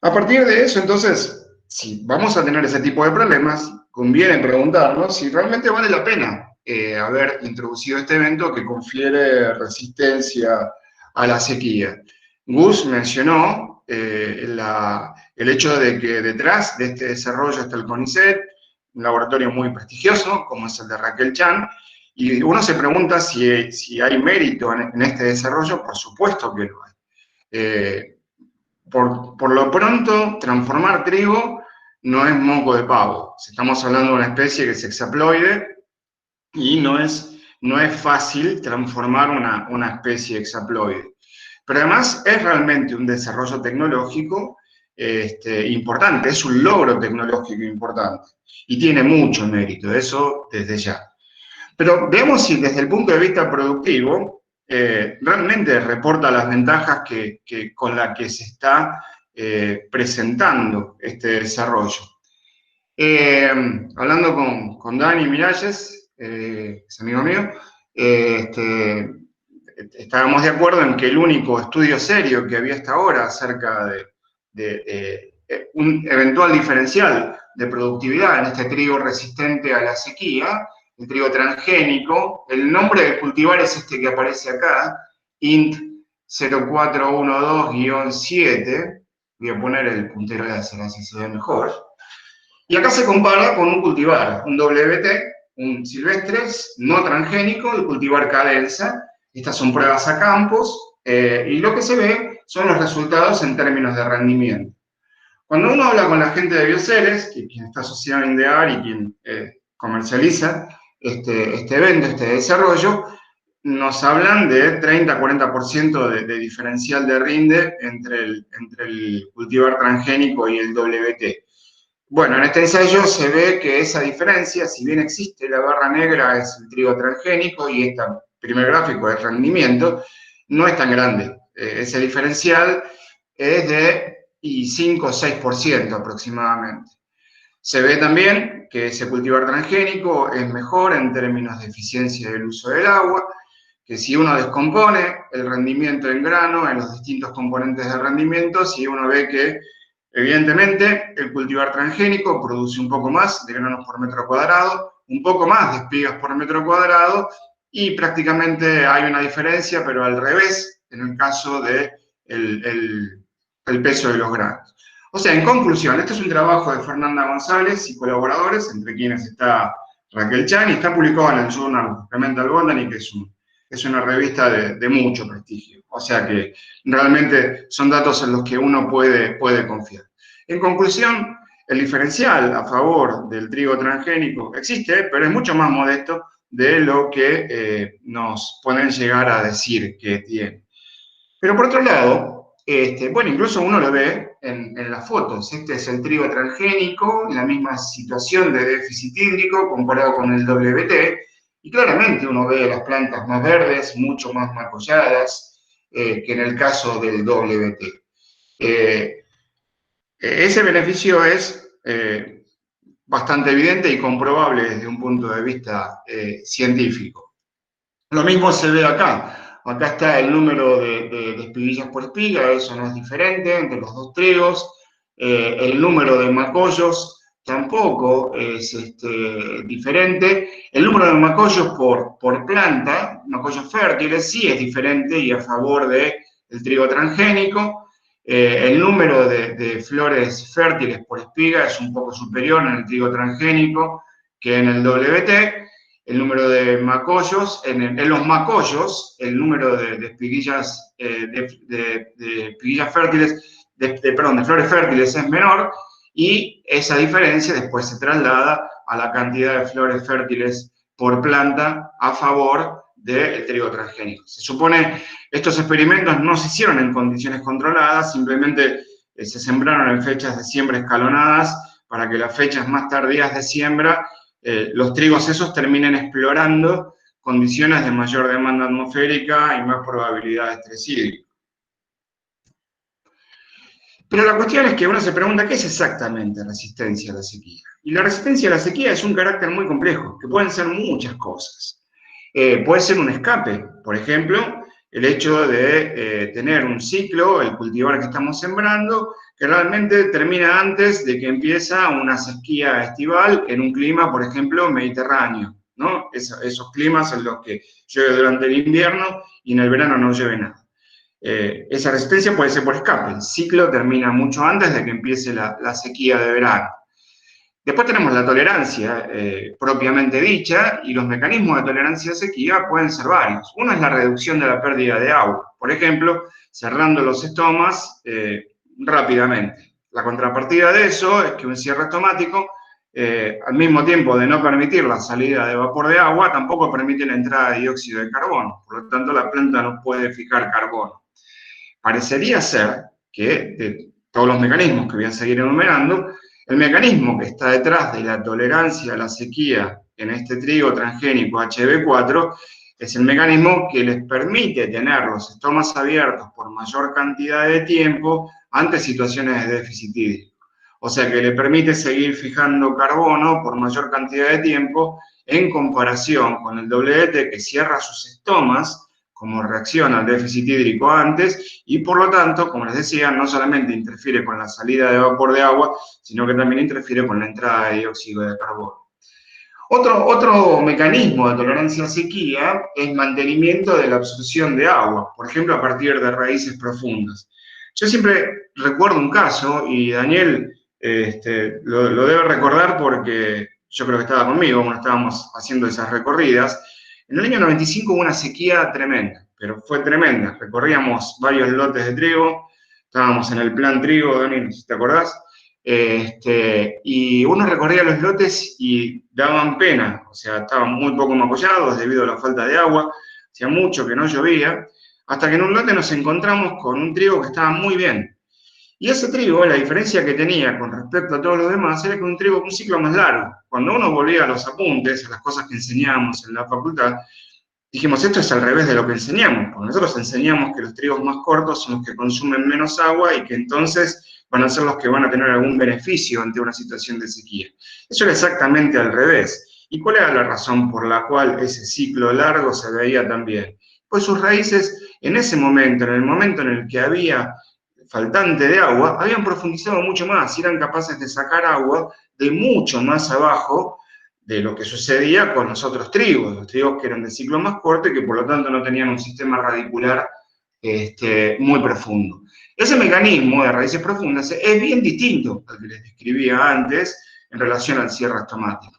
A partir de eso, entonces, si vamos a tener ese tipo de problemas, conviene preguntarnos si realmente vale la pena haber introducido este evento que confiere resistencia a la sequía. Gus mencionó el hecho de que detrás de este desarrollo está el CONICET, un laboratorio muy prestigioso, como es el de Raquel Chan, y uno se pregunta si hay mérito en este desarrollo. Por supuesto que lo hay. Por lo pronto, transformar trigo no es moco de pavo. Estamos hablando de una especie que es hexaploide, y no es fácil transformar una especie hexaploide. Pero además es realmente un desarrollo tecnológico importante, es un logro tecnológico importante, y tiene mucho mérito, eso desde ya. Pero veamos si desde el punto de vista productivo realmente reporta las ventajas con las que se está presentando este desarrollo. Hablando con Dani Miralles, es amigo mío, estábamos de acuerdo en que el único estudio serio que había hasta ahora acerca de un eventual diferencial de productividad en este trigo resistente a la sequía, el trigo transgénico, el nombre del cultivar es este que aparece acá, INT 0412-7, voy a poner el puntero láser, así se ve mejor. Y acá se compara con un cultivar, un WT, un silvestres no transgénico, el cultivar cadenza. Estas son pruebas a campos, y lo que se ve son los resultados en términos de rendimiento. Cuando uno habla con la gente de Bioceres, quien está asociado a INDEAR y quien comercializa este evento, este desarrollo, nos hablan de 30-40% de diferencial de rinde entre el cultivar transgénico y el WT. Bueno, en este ensayo se ve que esa diferencia, si bien existe, la barra negra es el trigo transgénico y este primer gráfico es rendimiento, no es tan grande. Ese diferencial es de 5 o 6% aproximadamente. Se ve también que ese cultivar transgénico es mejor en términos de eficiencia del uso del agua, que si uno descompone el rendimiento en grano, en los distintos componentes de rendimiento, si uno ve que evidentemente el cultivar transgénico produce un poco más de granos por metro cuadrado, un poco más de espigas por metro cuadrado, y prácticamente hay una diferencia, pero al revés, en el caso del el peso de los granos. O sea, en conclusión, este es un trabajo de Fernanda González y colaboradores, entre quienes está Raquel Chan, y está publicado en el Journal of Experimental Botany, que es una revista de mucho prestigio. O sea que realmente son datos en los que uno puede confiar. En conclusión, el diferencial a favor del trigo transgénico existe, pero es mucho más modesto de lo que nos pueden llegar a decir que tiene. Pero por otro lado, bueno, incluso uno lo ve en las fotos. Este es el trigo transgénico, en la misma situación de déficit hídrico comparado con el WT, y claramente uno ve las plantas más verdes, mucho más macolladas que en el caso del WT. Ese beneficio es bastante evidente y comprobable desde un punto de vista científico. Lo mismo se ve acá. Acá está el número de espiguillas por espiga, eso no es diferente entre los dos trigos. El número de macollos tampoco es diferente. El número de macollos por planta, macollos fértiles, sí es diferente y a favor del trigo transgénico. El número de flores fértiles por espiga es un poco superior en el trigo transgénico que en el WT. El número de macollos, en los macollos, el número de espiguillas, de espiguillas fértiles, de flores fértiles es menor, y esa diferencia después se traslada a la cantidad de flores fértiles por planta a favor del trigo transgénico. Se supone, estos experimentos no se hicieron en condiciones controladas, simplemente se sembraron en fechas de siembra escalonadas para que las fechas más tardías de siembra los trigos esos terminen explorando condiciones de mayor demanda atmosférica y más probabilidad de estrés hídrico. Pero la cuestión es que uno se pregunta, ¿qué es exactamente resistencia a la sequía? Y la resistencia a la sequía es un carácter muy complejo, que pueden ser muchas cosas. Puede ser un escape, por ejemplo, el hecho de tener un ciclo, el cultivar que estamos sembrando, que realmente termina antes de que empieza una sequía estival en un clima, por ejemplo, mediterráneo, ¿no? Esos climas en los que llueve durante el invierno y en el verano no llueve nada. Esa resistencia puede ser por escape. El ciclo termina mucho antes de que empiece la sequía de verano. Después tenemos la tolerancia propiamente dicha, y los mecanismos de tolerancia a sequía pueden ser varios. Uno es la reducción de la pérdida de agua, por ejemplo, cerrando los estomas rápidamente. La contrapartida de eso es que un cierre estomático, al mismo tiempo de no permitir la salida de vapor de agua, tampoco permite la entrada de dióxido de carbono. Por lo tanto, la planta no puede fijar carbono. Parecería ser que, de todos los mecanismos que voy a seguir enumerando, el mecanismo que está detrás de la tolerancia a la sequía en este trigo transgénico HB4 es el mecanismo que les permite tener los estomas abiertos por mayor cantidad de tiempo ante situaciones de déficit hídrico. O sea que le permite seguir fijando carbono por mayor cantidad de tiempo en comparación con el WT, que cierra sus estomas como reacción al déficit hídrico antes, y por lo tanto, como les decía, no solamente interfiere con la salida de vapor de agua, sino que también interfiere con la entrada de dióxido de carbono. Otro mecanismo de tolerancia a sequía es mantenimiento de la absorción de agua, por ejemplo, a partir de raíces profundas. Yo siempre recuerdo un caso, y Daniel lo debe recordar porque yo creo que estaba conmigo cuando estábamos haciendo esas recorridas. En el año 95 hubo una sequía tremenda, pero fue tremenda. Recorríamos varios lotes de trigo, estábamos en el plan trigo, Daniel, ¿te acordás? Y uno recorría los lotes y daban pena, o sea, estaban muy poco mapollados debido a la falta de agua, hacía mucho que no llovía, hasta que en un lote nos encontramos con un trigo que estaba muy bien. Y ese trigo, la diferencia que tenía con respecto a todos los demás, era que un trigo con un ciclo más largo. Cuando uno volvía a los apuntes, a las cosas que enseñábamos en la facultad, dijimos, esto es al revés de lo que enseñamos, porque nosotros enseñamos que los trigos más cortos son los que consumen menos agua y que entonces van a ser los que van a tener algún beneficio ante una situación de sequía. Eso era exactamente al revés. ¿Y cuál era la razón por la cual ese ciclo largo se veía tan bien? Pues sus raíces, en ese momento, en el momento en el que había faltante de agua, habían profundizado mucho más y eran capaces de sacar agua de mucho más abajo de lo que sucedía con los otros trigos que eran de ciclo más corto y que por lo tanto no tenían un sistema radicular muy profundo. Ese mecanismo de raíces profundas es bien distinto al que les describía antes en relación al cierre estomático.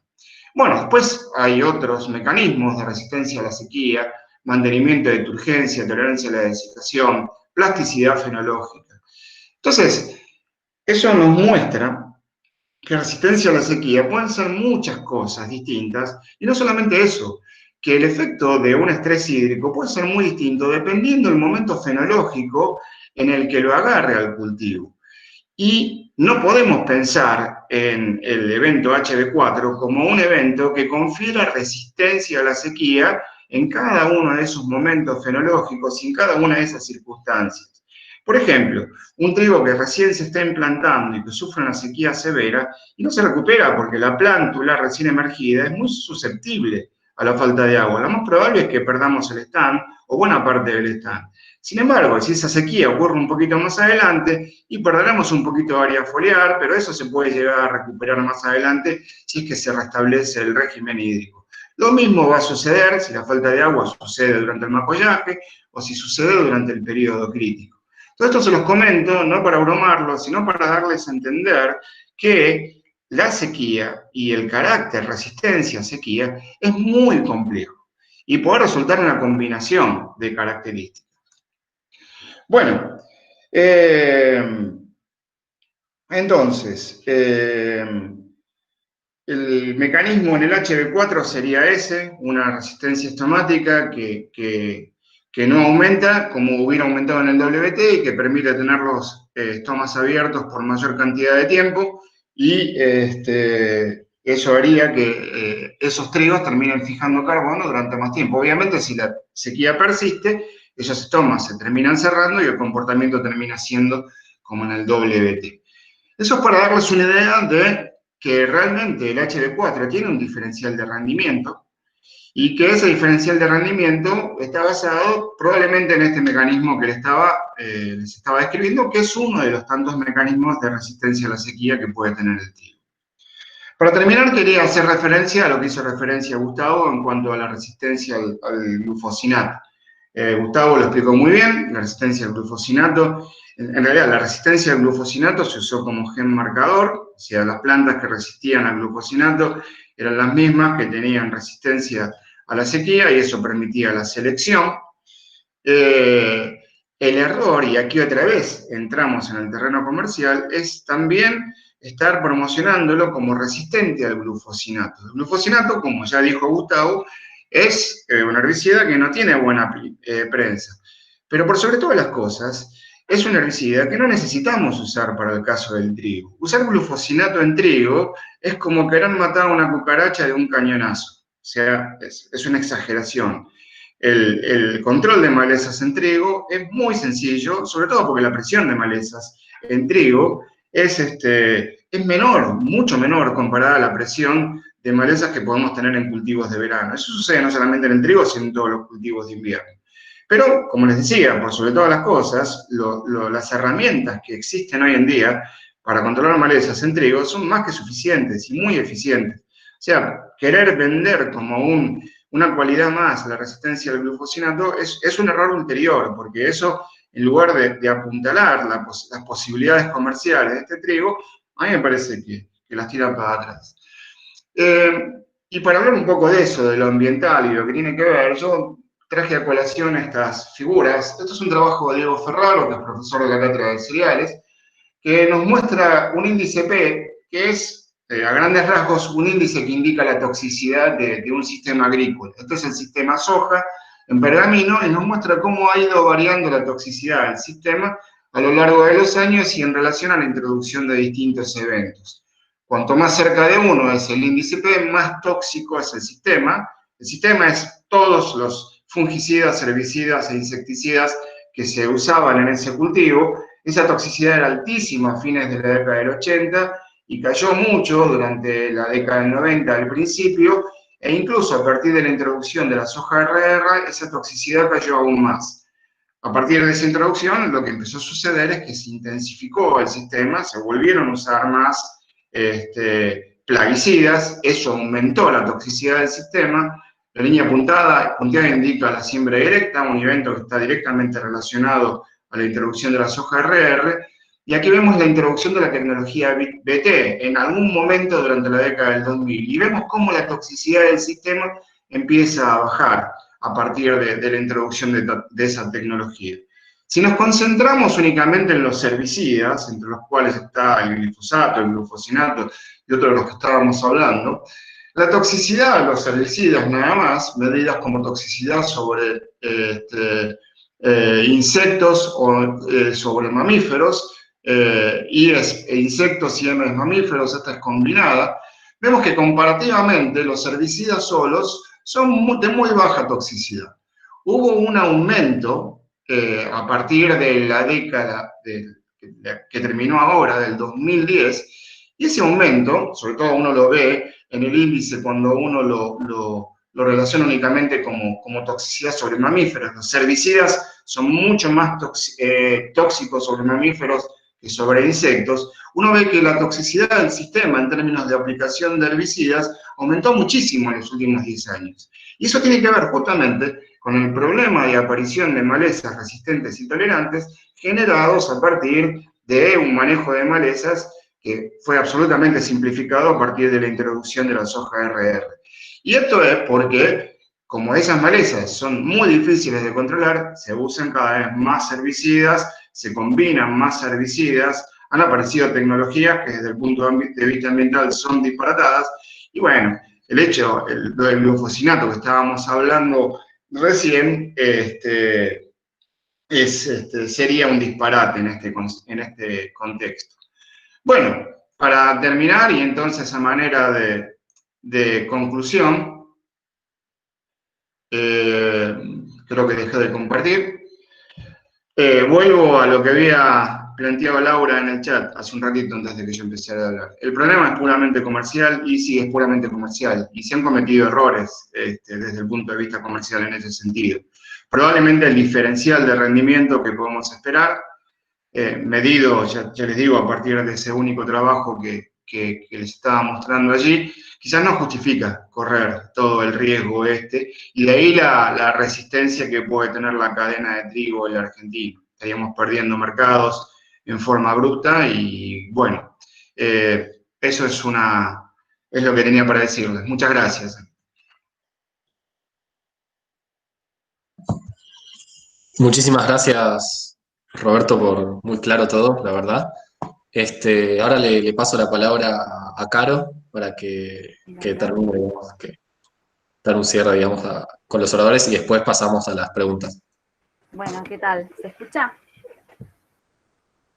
Bueno, después hay otros mecanismos de resistencia a la sequía, mantenimiento de turgencia, tolerancia a la deshidratación, plasticidad fenológica. Entonces, eso nos muestra que resistencia a la sequía pueden ser muchas cosas distintas, y no solamente eso, que el efecto de un estrés hídrico puede ser muy distinto dependiendo del momento fenológico en el que lo agarre al cultivo. Y no podemos pensar en el evento HB4 como un evento que confiera resistencia a la sequía en cada uno de esos momentos fenológicos y en cada una de esas circunstancias. Por ejemplo, un trigo que recién se está implantando y que sufre una sequía severa y no se recupera porque la plántula recién emergida es muy susceptible a la falta de agua. Lo más probable es que perdamos el stand o buena parte del stand. Sin embargo, si esa sequía ocurre un poquito más adelante y perderemos un poquito de área foliar, pero eso se puede llegar a recuperar más adelante si es que se restablece el régimen hídrico. Lo mismo va a suceder si la falta de agua sucede durante el mapollaje o si sucede durante el periodo crítico. Todo esto se los comento no para bromarlos, sino para darles a entender que la sequía y el carácter resistencia a sequía es muy complejo y puede resultar una combinación de características. Bueno, entonces, el mecanismo en el HB4 sería ese, una resistencia estomática que no aumenta como hubiera aumentado en el WT y que permite tener los estomas abiertos por mayor cantidad de tiempo y eso haría que esos trigos terminen fijando carbono durante más tiempo. Obviamente, si la sequía persiste, esos estomas se terminan cerrando y el comportamiento termina siendo como en el WT. Eso es para darles una idea de que realmente el HB4 tiene un diferencial de rendimiento y que ese diferencial de rendimiento está basado probablemente en este mecanismo que les estaba describiendo, que es uno de los tantos mecanismos de resistencia a la sequía que puede tener el trigo. Para terminar, quería hacer referencia a lo que hizo referencia Gustavo en cuanto a la resistencia al glufosinato. Gustavo lo explicó muy bien, la resistencia al glufosinato. En realidad, la resistencia al glufosinato se usó como gen marcador, o sea, las plantas que resistían al glufosinato eran las mismas que tenían resistencia a la sequía y eso permitía la selección. El error, y aquí otra vez entramos en el terreno comercial, es también estar promocionándolo como resistente al glufosinato. El glufosinato, como ya dijo Gustavo, es un herbicida que no tiene buena prensa. Pero por sobre todas las cosas, es un herbicida que no necesitamos usar para el caso del trigo. Usar glufosinato en trigo es como querer matar a una cucaracha de un cañonazo. O sea, es una exageración. El control de malezas en trigo es muy sencillo, sobre todo porque la presión de malezas en trigo es menor, mucho menor comparada a la presión de malezas que podemos tener en cultivos de verano. Eso sucede no solamente en el trigo, sino en todos los cultivos de invierno. Pero, como les decía, por sobre todas las cosas, las herramientas que existen hoy en día para controlar malezas en trigo son más que suficientes y muy eficientes. sea, querer vender como una cualidad más la resistencia al glufosinato es un error ulterior, porque eso, en lugar de apuntalar las posibilidades comerciales de este trigo, a mí me parece que las tira para atrás. Y para hablar un poco de eso, de lo ambiental y lo que tiene que ver, yo traje a colación estas figuras. Esto es un trabajo de Diego Ferraro, que es profesor de la cátedra de cereales, que nos muestra un índice P, que es, a grandes rasgos, un índice que indica la toxicidad de un sistema agrícola. Este es el sistema soja en pergamino y nos muestra cómo ha ido variando la toxicidad del sistema a lo largo de los años y en relación a la introducción de distintos eventos. Cuanto más cerca de 1 es el índice P, más tóxico es el sistema. El sistema es todos los fungicidas, herbicidas e insecticidas que se usaban en ese cultivo. Esa toxicidad era altísima a fines de la década del 80 y cayó mucho durante la década del 90 al principio, e incluso a partir de la introducción de la soja RR, esa toxicidad cayó aún más. A partir de esa introducción, lo que empezó a suceder es que se intensificó el sistema, se volvieron a usar más plaguicidas, eso aumentó la toxicidad del sistema. La línea punteada indica la siembra directa, un evento que está directamente relacionado a la introducción de la soja RR, y aquí vemos la introducción de la tecnología BT en algún momento durante la década del 2000, y vemos cómo la toxicidad del sistema empieza a bajar a partir de la introducción de esa tecnología. Si nos concentramos únicamente en los herbicidas, entre los cuales está el glifosato, el glufosinato y otros de los que estábamos hablando, la toxicidad de los herbicidas nada más, medidas como toxicidad sobre insectos o sobre mamíferos, insectos y heces mamíferos, esta es combinada, vemos que comparativamente los herbicidas solos son de muy baja toxicidad. Hubo un aumento a partir de la década que terminó ahora, del 2010, y ese aumento, sobre todo uno lo ve en el índice cuando uno lo relaciona únicamente como toxicidad sobre mamíferos. Los herbicidas son mucho más tóxicos sobre mamíferos que sobre insectos. Uno ve que la toxicidad del sistema en términos de aplicación de herbicidas aumentó muchísimo en los últimos 10 años. Y eso tiene que ver justamente con el problema de aparición de malezas resistentes y tolerantes generados a partir de un manejo de malezas que fue absolutamente simplificado a partir de la introducción de la soja RR. Y esto es porque, como esas malezas son muy difíciles de controlar, se usan cada vez más herbicidas, se combinan más herbicidas, han aparecido tecnologías que desde el punto de vista ambiental son disparatadas, y bueno, el hecho del glufosinato que estábamos hablando recién, sería un disparate en este contexto. Bueno, para terminar, y entonces a manera de conclusión, creo que dejé de compartir. Vuelvo a lo que había planteado Laura en el chat hace un ratito antes de que yo empezara a hablar. El problema es puramente comercial, y sí, es puramente comercial, y se han cometido errores desde el punto de vista comercial en ese sentido. Probablemente el diferencial de rendimiento que podemos esperar, medido, ya les digo, a partir de ese único trabajo que les estaba mostrando allí, quizás no justifica correr todo el riesgo y de ahí la resistencia que puede tener la cadena de trigo en la Argentina. Estaríamos perdiendo mercados en forma abrupta y, bueno, eso es lo que tenía para decirles. Muchas gracias. Muchísimas gracias, Roberto, por muy claro todo, la verdad. Ahora le paso la palabra a Caro para que termine, digamos, dar un cierre, digamos, con los oradores, y después pasamos a las preguntas. Bueno, ¿qué tal? ¿Se escucha?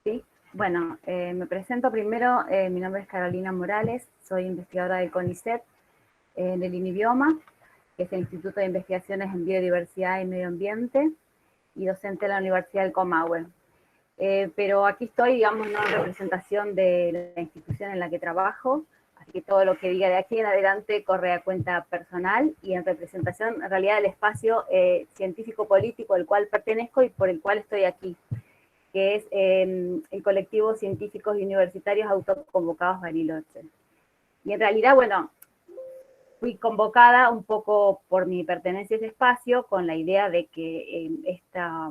Sí. Bueno, me presento primero. Mi nombre es Carolina Morales, soy investigadora del CONICET del INIBIOMA, que es el Instituto de Investigaciones en Biodiversidad y Medio Ambiente, y docente de la Universidad del Comahue. Pero aquí estoy, digamos, no en representación de la institución en la que trabajo, así que todo lo que diga de aquí en adelante corre a cuenta personal y en representación, en realidad, del espacio científico-político al cual pertenezco y por el cual estoy aquí, que es el colectivo Científicos y Universitarios Autoconvocados Bariloche. Y en realidad, bueno, fui convocada un poco por mi pertenencia a ese espacio con la idea de que esta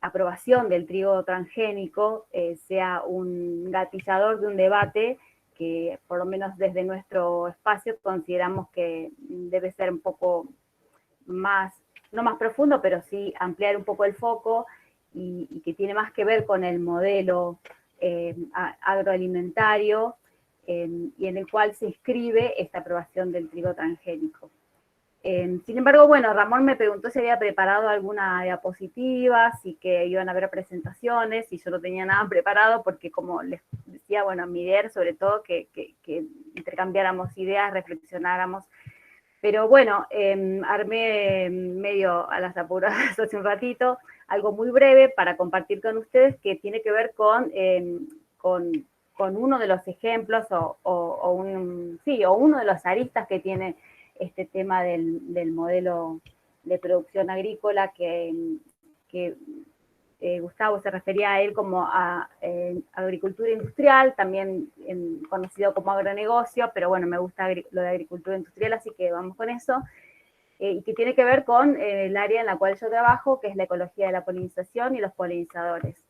aprobación del trigo transgénico sea un gatillador de un debate que por lo menos desde nuestro espacio consideramos que debe ser un poco más, no más profundo, pero sí ampliar un poco el foco y que tiene más que ver con el modelo agroalimentario y en el cual se inscribe esta aprobación del trigo transgénico. Sin embargo, bueno, Ramón me preguntó si había preparado alguna diapositiva, si que iban a haber presentaciones, y yo no tenía nada preparado porque, como les decía, bueno, mi idea era sobre todo que intercambiáramos ideas, reflexionáramos. Pero bueno, armé medio a las apuradas hace un ratito, algo muy breve para compartir con ustedes que tiene que ver con uno de los ejemplos o uno de los aristas que tiene este tema del modelo de producción agrícola que Gustavo se refería a él como a agricultura industrial, también conocido como agronegocio, pero bueno, me gusta lo de agricultura industrial, así que vamos con eso, y que tiene que ver con el área en la cual yo trabajo, que es la ecología de la polinización y los polinizadores.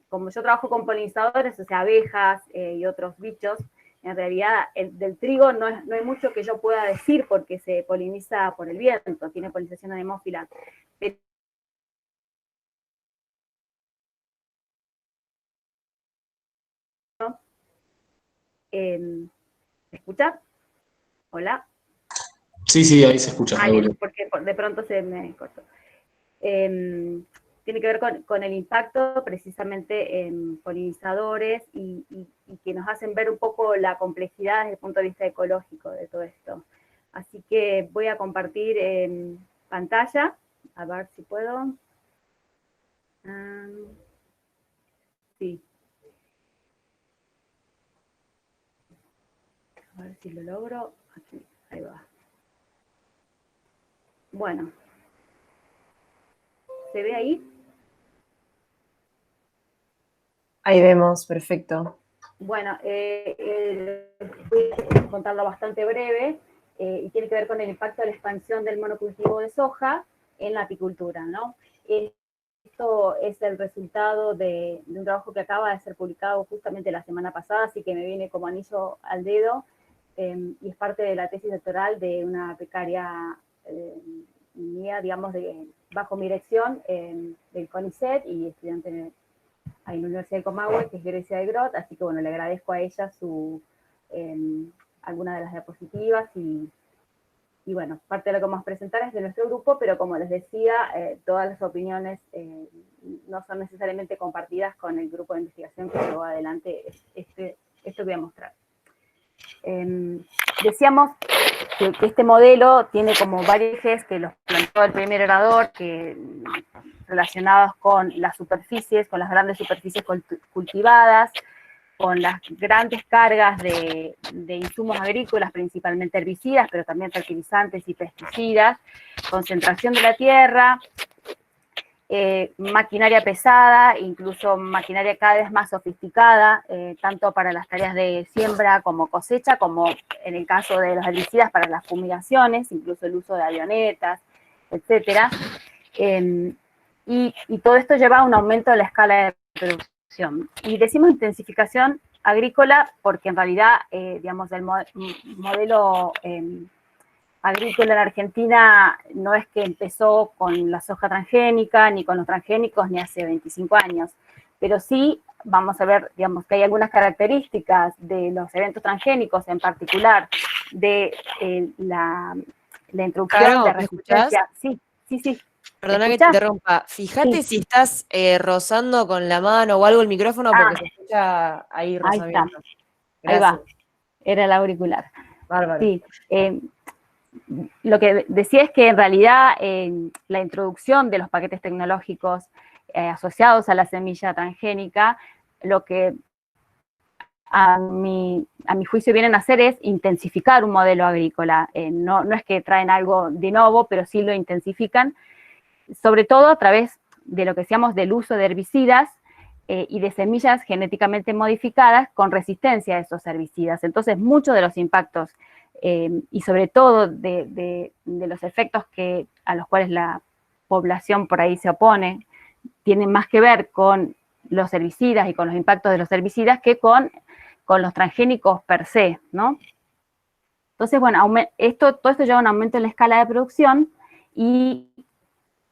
Como yo trabajo con polinizadores, o sea, abejas y otros bichos, en realidad del trigo no hay mucho que yo pueda decir porque se poliniza por el viento, tiene polinización anemófila. ¿Me escucha? ¿Hola? Sí, ahí se escucha. Porque de pronto se me cortó. Tiene que ver con el impacto precisamente en polinizadores y que nos hacen ver un poco la complejidad desde el punto de vista ecológico de todo esto. Así que voy a compartir pantalla, a ver si puedo. Sí. A ver si lo logro. Aquí, ahí va. Bueno. ¿Se ve ahí? Ahí vemos, perfecto. Bueno, voy a contarlo bastante breve y tiene que ver con el impacto de la expansión del monocultivo de soja en la apicultura, ¿no? Esto es el resultado de un trabajo que acaba de ser publicado justamente la semana pasada, así que me viene como anillo al dedo, y es parte de la tesis doctoral de una becaria mía, digamos, bajo mi dirección del CONICET y estudiante en la Universidad de Comahue, que es Grecia de Grot, así que bueno, le agradezco a ella alguna de las diapositivas y bueno, parte de lo que vamos a presentar es de nuestro grupo, pero como les decía, todas las opiniones no son necesariamente compartidas con el grupo de investigación que llevó adelante esto que voy a mostrar. Decíamos que este modelo tiene como varios ejes que los planteó el primer orador, relacionados con las superficies, con las grandes superficies cultivadas, con las grandes cargas de insumos agrícolas, principalmente herbicidas, pero también fertilizantes y pesticidas, concentración de la tierra, maquinaria pesada, incluso maquinaria cada vez más sofisticada, tanto para las tareas de siembra como cosecha, como en el caso de los herbicidas para las fumigaciones, incluso el uso de avionetas, etc. Y todo esto lleva a un aumento de la escala de producción. Y decimos intensificación agrícola porque en realidad, digamos, el modelo agrícola en Argentina no es que empezó con la soja transgénica, ni con los transgénicos, ni hace 25 años, pero sí vamos a ver, digamos, que hay algunas características de los eventos transgénicos, en particular de la introducción Caro, de ¿me escuchás? resistencia. Sí. Perdona que te interrumpa. Fíjate si estás rozando con la mano o algo el micrófono porque se escucha ahí rozamiento. Ahí va. Era el auricular. Bárbaro. Sí. Lo que decía es que en realidad la introducción de los paquetes tecnológicos asociados a la semilla transgénica, lo que a mi juicio vienen a hacer es intensificar un modelo agrícola. No es que traen algo de nuevo, pero sí lo intensifican, sobre todo a través de lo que decíamos del uso de herbicidas, y de semillas genéticamente modificadas con resistencia a esos herbicidas. Entonces, muchos de los impactos y sobre todo de los efectos a los cuales la población por ahí se opone, tienen más que ver con los herbicidas y con los impactos de los herbicidas que con los transgénicos per se, ¿no? Entonces, bueno, todo esto lleva a un aumento en la escala de producción y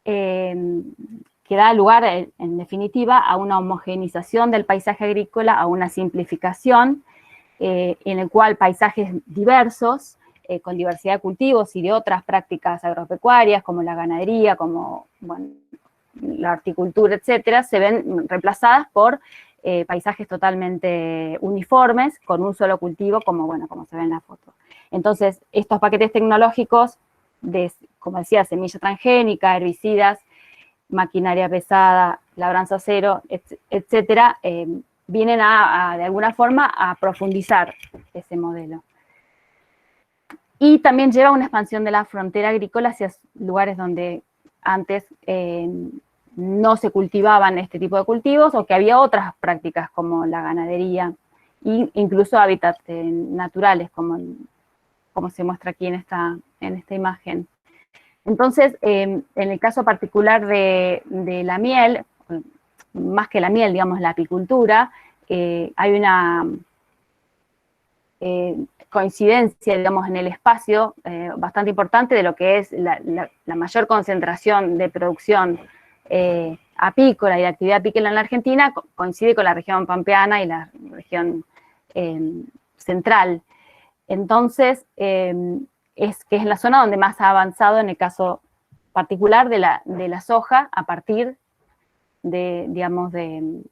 que da lugar, en definitiva, a una homogeneización del paisaje agrícola, a una simplificación, en el cual paisajes diversos, con diversidad de cultivos y de otras prácticas agropecuarias, como la ganadería, como, bueno, la horticultura, etcétera, se ven reemplazadas por paisajes totalmente uniformes, con un solo cultivo, como se ve en la foto. Entonces, estos paquetes tecnológicos como decía, semilla transgénica, herbicidas, maquinaria pesada, labranza cero, etcétera, vienen de alguna forma a profundizar ese modelo. Y también lleva una expansión de la frontera agrícola hacia lugares donde antes no se cultivaban este tipo de cultivos o que había otras prácticas como la ganadería e incluso hábitats naturales como se muestra aquí en esta imagen. Entonces, en el caso particular de la miel, más que la miel, digamos, la apicultura, hay una coincidencia, digamos, en el espacio bastante importante de lo que es la mayor concentración de producción apícola y de actividad apícola en la Argentina, coincide con la región pampeana y la región central. Entonces, es la zona donde más ha avanzado en el caso particular de la soja a partir de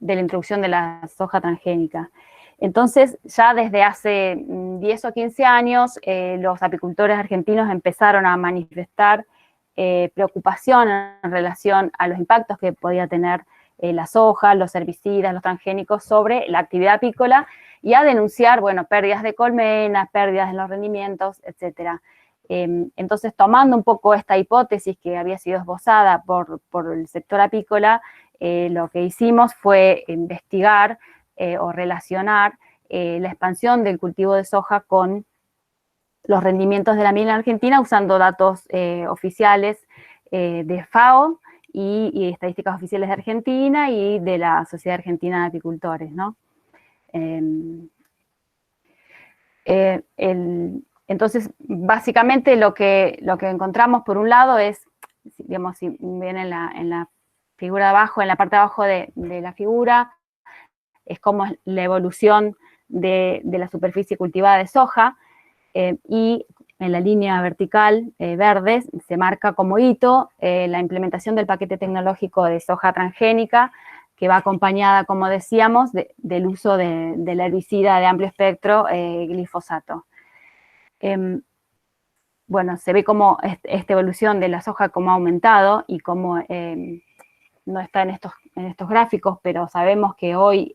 la introducción de la soja transgénica. Entonces, ya desde hace 10 o 15 años, los apicultores argentinos empezaron a manifestar preocupación en relación a los impactos que podía tener la soja, los herbicidas, los transgénicos sobre la actividad apícola y a denunciar, bueno, pérdidas de colmenas, pérdidas en los rendimientos, etc. Entonces, tomando un poco esta hipótesis que había sido esbozada por el sector apícola, lo que hicimos fue investigar o relacionar la expansión del cultivo de soja con los rendimientos de la miel en Argentina usando datos oficiales de FAO y estadísticas oficiales de Argentina y de la Sociedad Argentina de Apicultores, ¿no? Entonces, básicamente lo que encontramos por un lado es, digamos, si ven en la figura de abajo, en la parte de abajo de la figura, es como la evolución de la superficie cultivada de soja, y en la línea vertical verde se marca como hito la implementación del paquete tecnológico de soja transgénica, que va acompañada, como decíamos, del uso del herbicida de amplio espectro, glifosato. Bueno, se ve como esta evolución de la soja como ha aumentado y como no está en estos gráficos, pero sabemos que hoy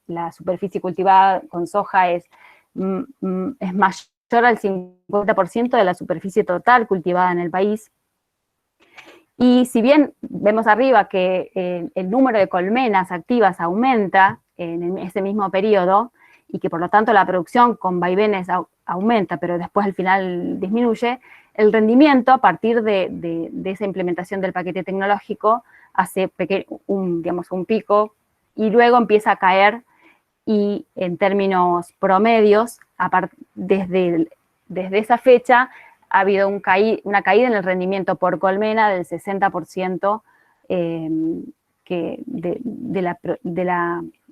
la superficie cultivada con soja es mayor al 50% de la superficie total cultivada en el país. Y si bien vemos arriba que el número de colmenas activas aumenta en ese mismo periodo, y que por lo tanto la producción con vaivenes aumenta, pero después al final disminuye, el rendimiento a partir de esa implementación del paquete tecnológico hace un pico y luego empieza a caer, y en términos promedios, desde esa fecha ha habido una caída en el rendimiento por colmena del 60%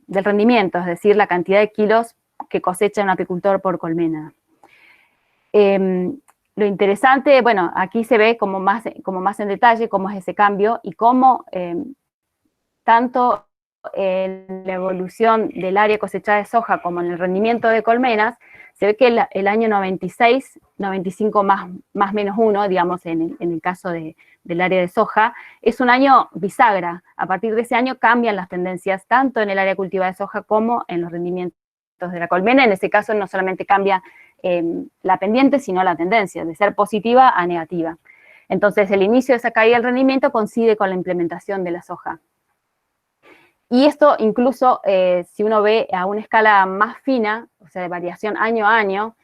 del rendimiento, es decir, la cantidad de kilos que cosecha un apicultor por colmena. Lo interesante, bueno, aquí se ve como más en detalle cómo es ese cambio y cómo tanto en la evolución del área cosechada de soja como en el rendimiento de colmenas, se ve que el año 96, 95 más menos 1, digamos, en el caso del área de soja, es un año bisagra. A partir de ese año cambian las tendencias, tanto en el área cultivada de soja como en los rendimientos de la colmena. En ese caso no solamente cambia la pendiente, sino la tendencia, de ser positiva a negativa. Entonces, el inicio de esa caída del rendimiento coincide con la implementación de la soja. Y esto incluso, si uno ve a una escala más fina, o sea, de variación año a año,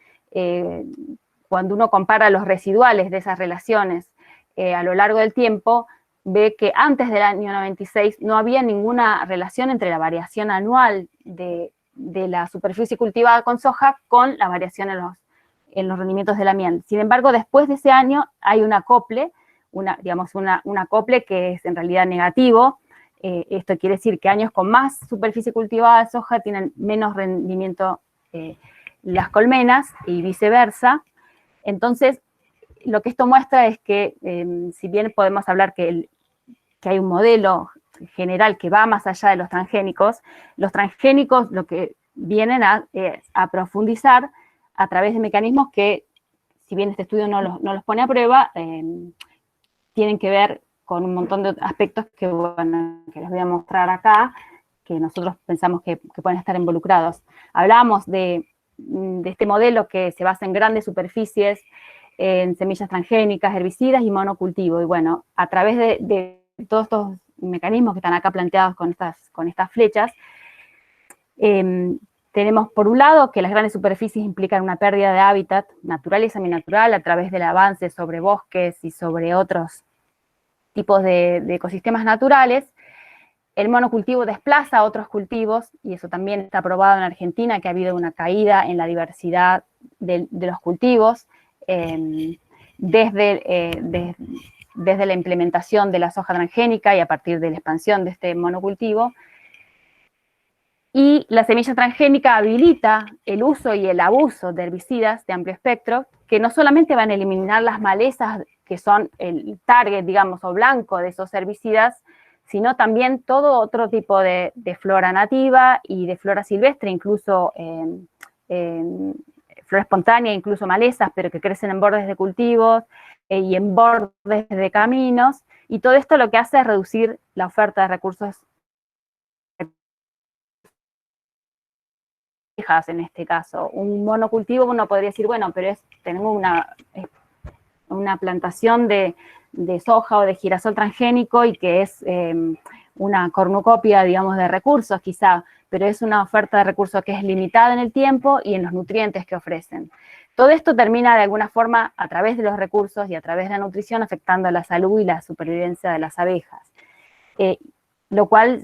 cuando uno compara los residuales de esas relaciones a lo largo del tiempo, ve que antes del año 96 no había ninguna relación entre la variación anual de la superficie cultivada con soja con la variación en los rendimientos de la miel. Sin embargo, después de ese año hay un acople, un acople que es en realidad negativo. Esto quiere decir que años con más superficie cultivada de soja tienen menos rendimiento las colmenas y viceversa. Entonces, lo que esto muestra es que, si bien podemos hablar que hay un modelo general que va más allá de los transgénicos lo que vienen a profundizar a través de mecanismos que, si bien este estudio no los pone a prueba, tienen que ver con un montón de aspectos que les voy a mostrar acá, que nosotros pensamos que pueden estar involucrados. Hablábamos de este modelo que se basa en grandes superficies, en semillas transgénicas, herbicidas y monocultivo. Y bueno, a través de todos estos mecanismos que están acá planteados con estas flechas, tenemos por un lado que las grandes superficies implican una pérdida de hábitat natural y seminatural a través del avance sobre bosques y sobre otros tipos de ecosistemas naturales. El monocultivo desplaza a otros cultivos, y eso también está probado en Argentina, que ha habido una caída en la diversidad de los cultivos desde la implementación de la soja transgénica y a partir de la expansión de este monocultivo. Y la semilla transgénica habilita el uso y el abuso de herbicidas de amplio espectro, que no solamente van a eliminar las malezas que son el target, digamos, o blanco de esos herbicidas, sino también todo otro tipo de flora nativa y de flora silvestre, incluso flora espontánea, incluso malezas, pero que crecen en bordes de cultivos y en bordes de caminos, y todo esto lo que hace es reducir la oferta de recursos en este caso. Un monocultivo uno podría decir, bueno, pero tengo una plantación de soja o de girasol transgénico y que es una cornucopia, digamos, de recursos quizá, pero es una oferta de recursos que es limitada en el tiempo y en los nutrientes que ofrecen. Todo esto termina de alguna forma a través de los recursos y a través de la nutrición afectando la salud y la supervivencia de las abejas, lo cual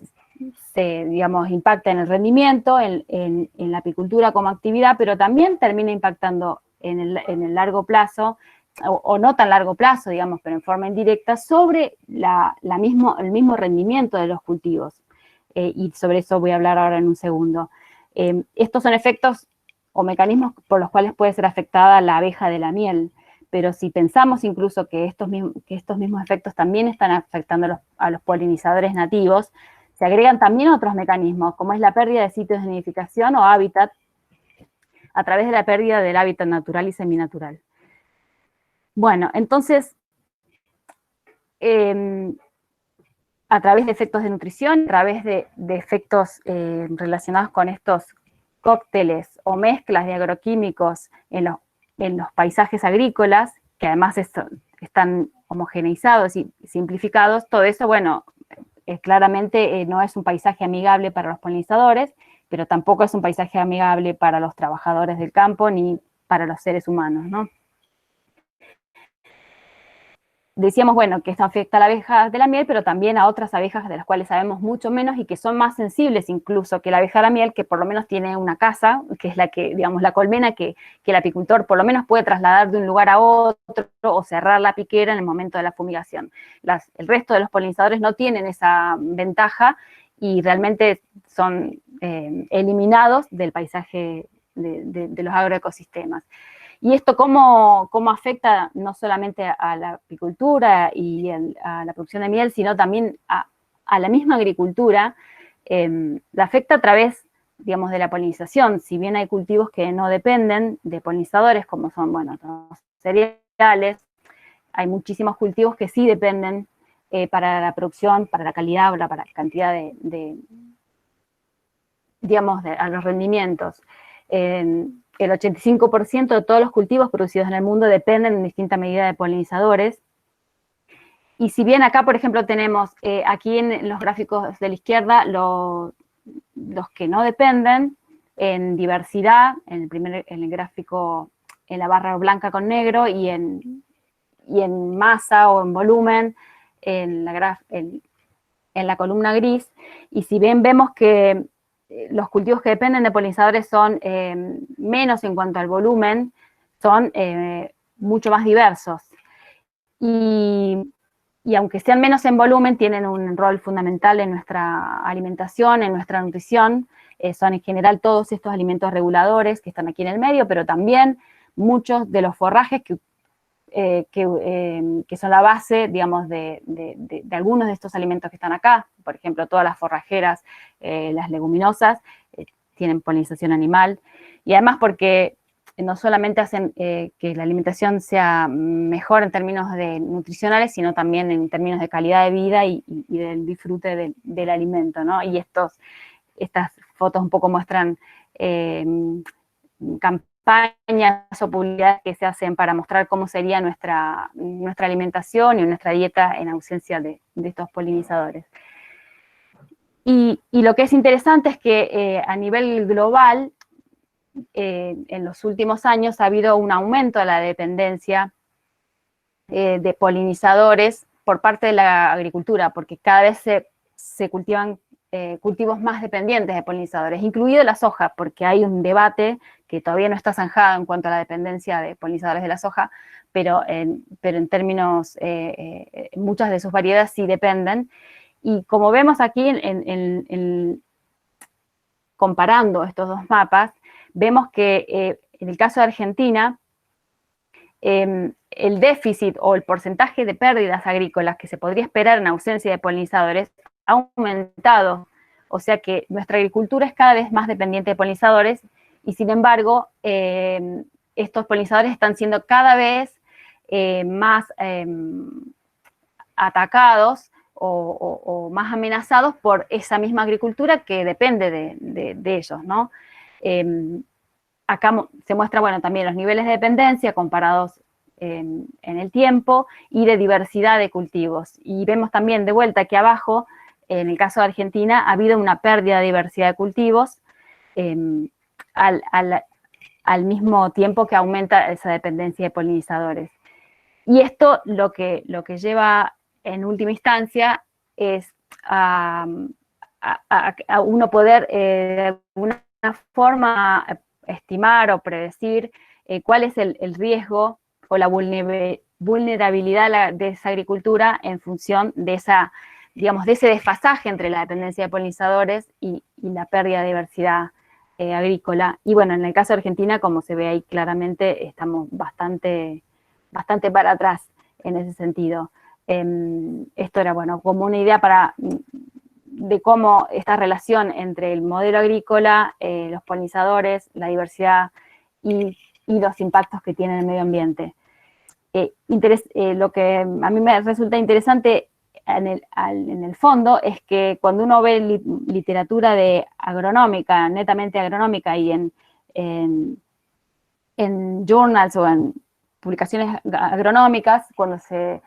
digamos, impacta en el rendimiento, en la apicultura como actividad, pero también termina impactando en el largo plazo, o no tan largo plazo, digamos, pero en forma indirecta, sobre el mismo rendimiento de los cultivos. Y sobre eso voy a hablar ahora en un segundo. Estos son efectos o mecanismos por los cuales puede ser afectada la abeja de la miel, pero si pensamos incluso que estos mismos efectos también están afectando a los polinizadores nativos, se agregan también otros mecanismos, como es la pérdida de sitios de nidificación o hábitat, a través de la pérdida del hábitat natural y seminatural. Bueno, entonces, a través de efectos de nutrición, a través de efectos relacionados con estos cócteles o mezclas de agroquímicos en los paisajes agrícolas, que además están homogeneizados y simplificados, todo eso, bueno, claramente no es un paisaje amigable para los polinizadores, pero tampoco es un paisaje amigable para los trabajadores del campo ni para los seres humanos, ¿no? Decíamos, bueno, que esto afecta a la abeja de la miel, pero también a otras abejas de las cuales sabemos mucho menos y que son más sensibles incluso que la abeja de la miel, que por lo menos tiene una casa, que es la que, digamos, la colmena que el apicultor por lo menos puede trasladar de un lugar a otro o cerrar la piquera en el momento de la fumigación. El resto de los polinizadores no tienen esa ventaja y realmente son eliminados del paisaje de los agroecosistemas. Y esto cómo afecta no solamente a la apicultura y a la producción de miel, sino también a la misma agricultura, la afecta a través, digamos, de la polinización. Si bien hay cultivos que no dependen de polinizadores, como son, bueno, los cereales, hay muchísimos cultivos que sí dependen para la producción, para la calidad, para la cantidad digamos, a los rendimientos. El 85% de todos los cultivos producidos en el mundo dependen en distinta medida de polinizadores. Y si bien acá, por ejemplo, tenemos aquí en los gráficos de la izquierda los que no dependen en diversidad, en el gráfico, en la barra blanca con negro, y en masa o en volumen en la columna gris. Y si bien vemos que los cultivos que dependen de polinizadores son menos en cuanto al volumen, son mucho más diversos. Y aunque sean menos en volumen, tienen un rol fundamental en nuestra alimentación, en nuestra nutrición. Son en general todos estos alimentos reguladores que están aquí en el medio, pero también muchos de los forrajes que son la base, digamos, de algunos de estos alimentos que están acá. Por ejemplo, todas las forrajeras, las leguminosas, tienen polinización animal. Y además porque no solamente hacen que la alimentación sea mejor en términos nutricionales, sino también en términos de calidad de vida y del disfrute del alimento, ¿no? Y estas fotos un poco muestran campañas o publicidades que se hacen para mostrar cómo sería nuestra alimentación y nuestra dieta en ausencia de estos polinizadores. Y lo que es interesante es que a nivel global, en los últimos años ha habido un aumento de la dependencia de polinizadores por parte de la agricultura, porque cada vez se cultivan cultivos más dependientes de polinizadores, incluido la soja, porque hay un debate que todavía no está zanjado en cuanto a la dependencia de polinizadores de la soja, pero en términos, muchas de sus variedades sí dependen. Y como vemos aquí, comparando estos dos mapas, vemos que en el caso de Argentina, el déficit o el porcentaje de pérdidas agrícolas que se podría esperar en ausencia de polinizadores ha aumentado. O sea que nuestra agricultura es cada vez más dependiente de polinizadores y, sin embargo, estos polinizadores están siendo cada vez más atacados o más amenazados por esa misma agricultura que depende de ellos, ¿no? Acá se muestra, bueno, también los niveles de dependencia comparados en el tiempo y de diversidad de cultivos. Y vemos también de vuelta aquí abajo, en el caso de Argentina, ha habido una pérdida de diversidad de cultivos al mismo tiempo que aumenta esa dependencia de polinizadores. Y esto lo que lleva en última instancia es a uno poder de alguna forma estimar o predecir cuál es el riesgo o la vulnerabilidad de esa agricultura en función de ese desfasaje entre la dependencia de polinizadores y la pérdida de diversidad agrícola. Y bueno, en el caso de Argentina, como se ve ahí claramente, estamos bastante para atrás en ese sentido. Esto era, bueno, como una idea de cómo esta relación entre el modelo agrícola, los polinizadores, la diversidad y los impactos que tiene en el medio ambiente. Lo que a mí me resulta interesante en el fondo es que cuando uno ve literatura agronómica, netamente agronómica, y en journals o en publicaciones agronómicas, cuando se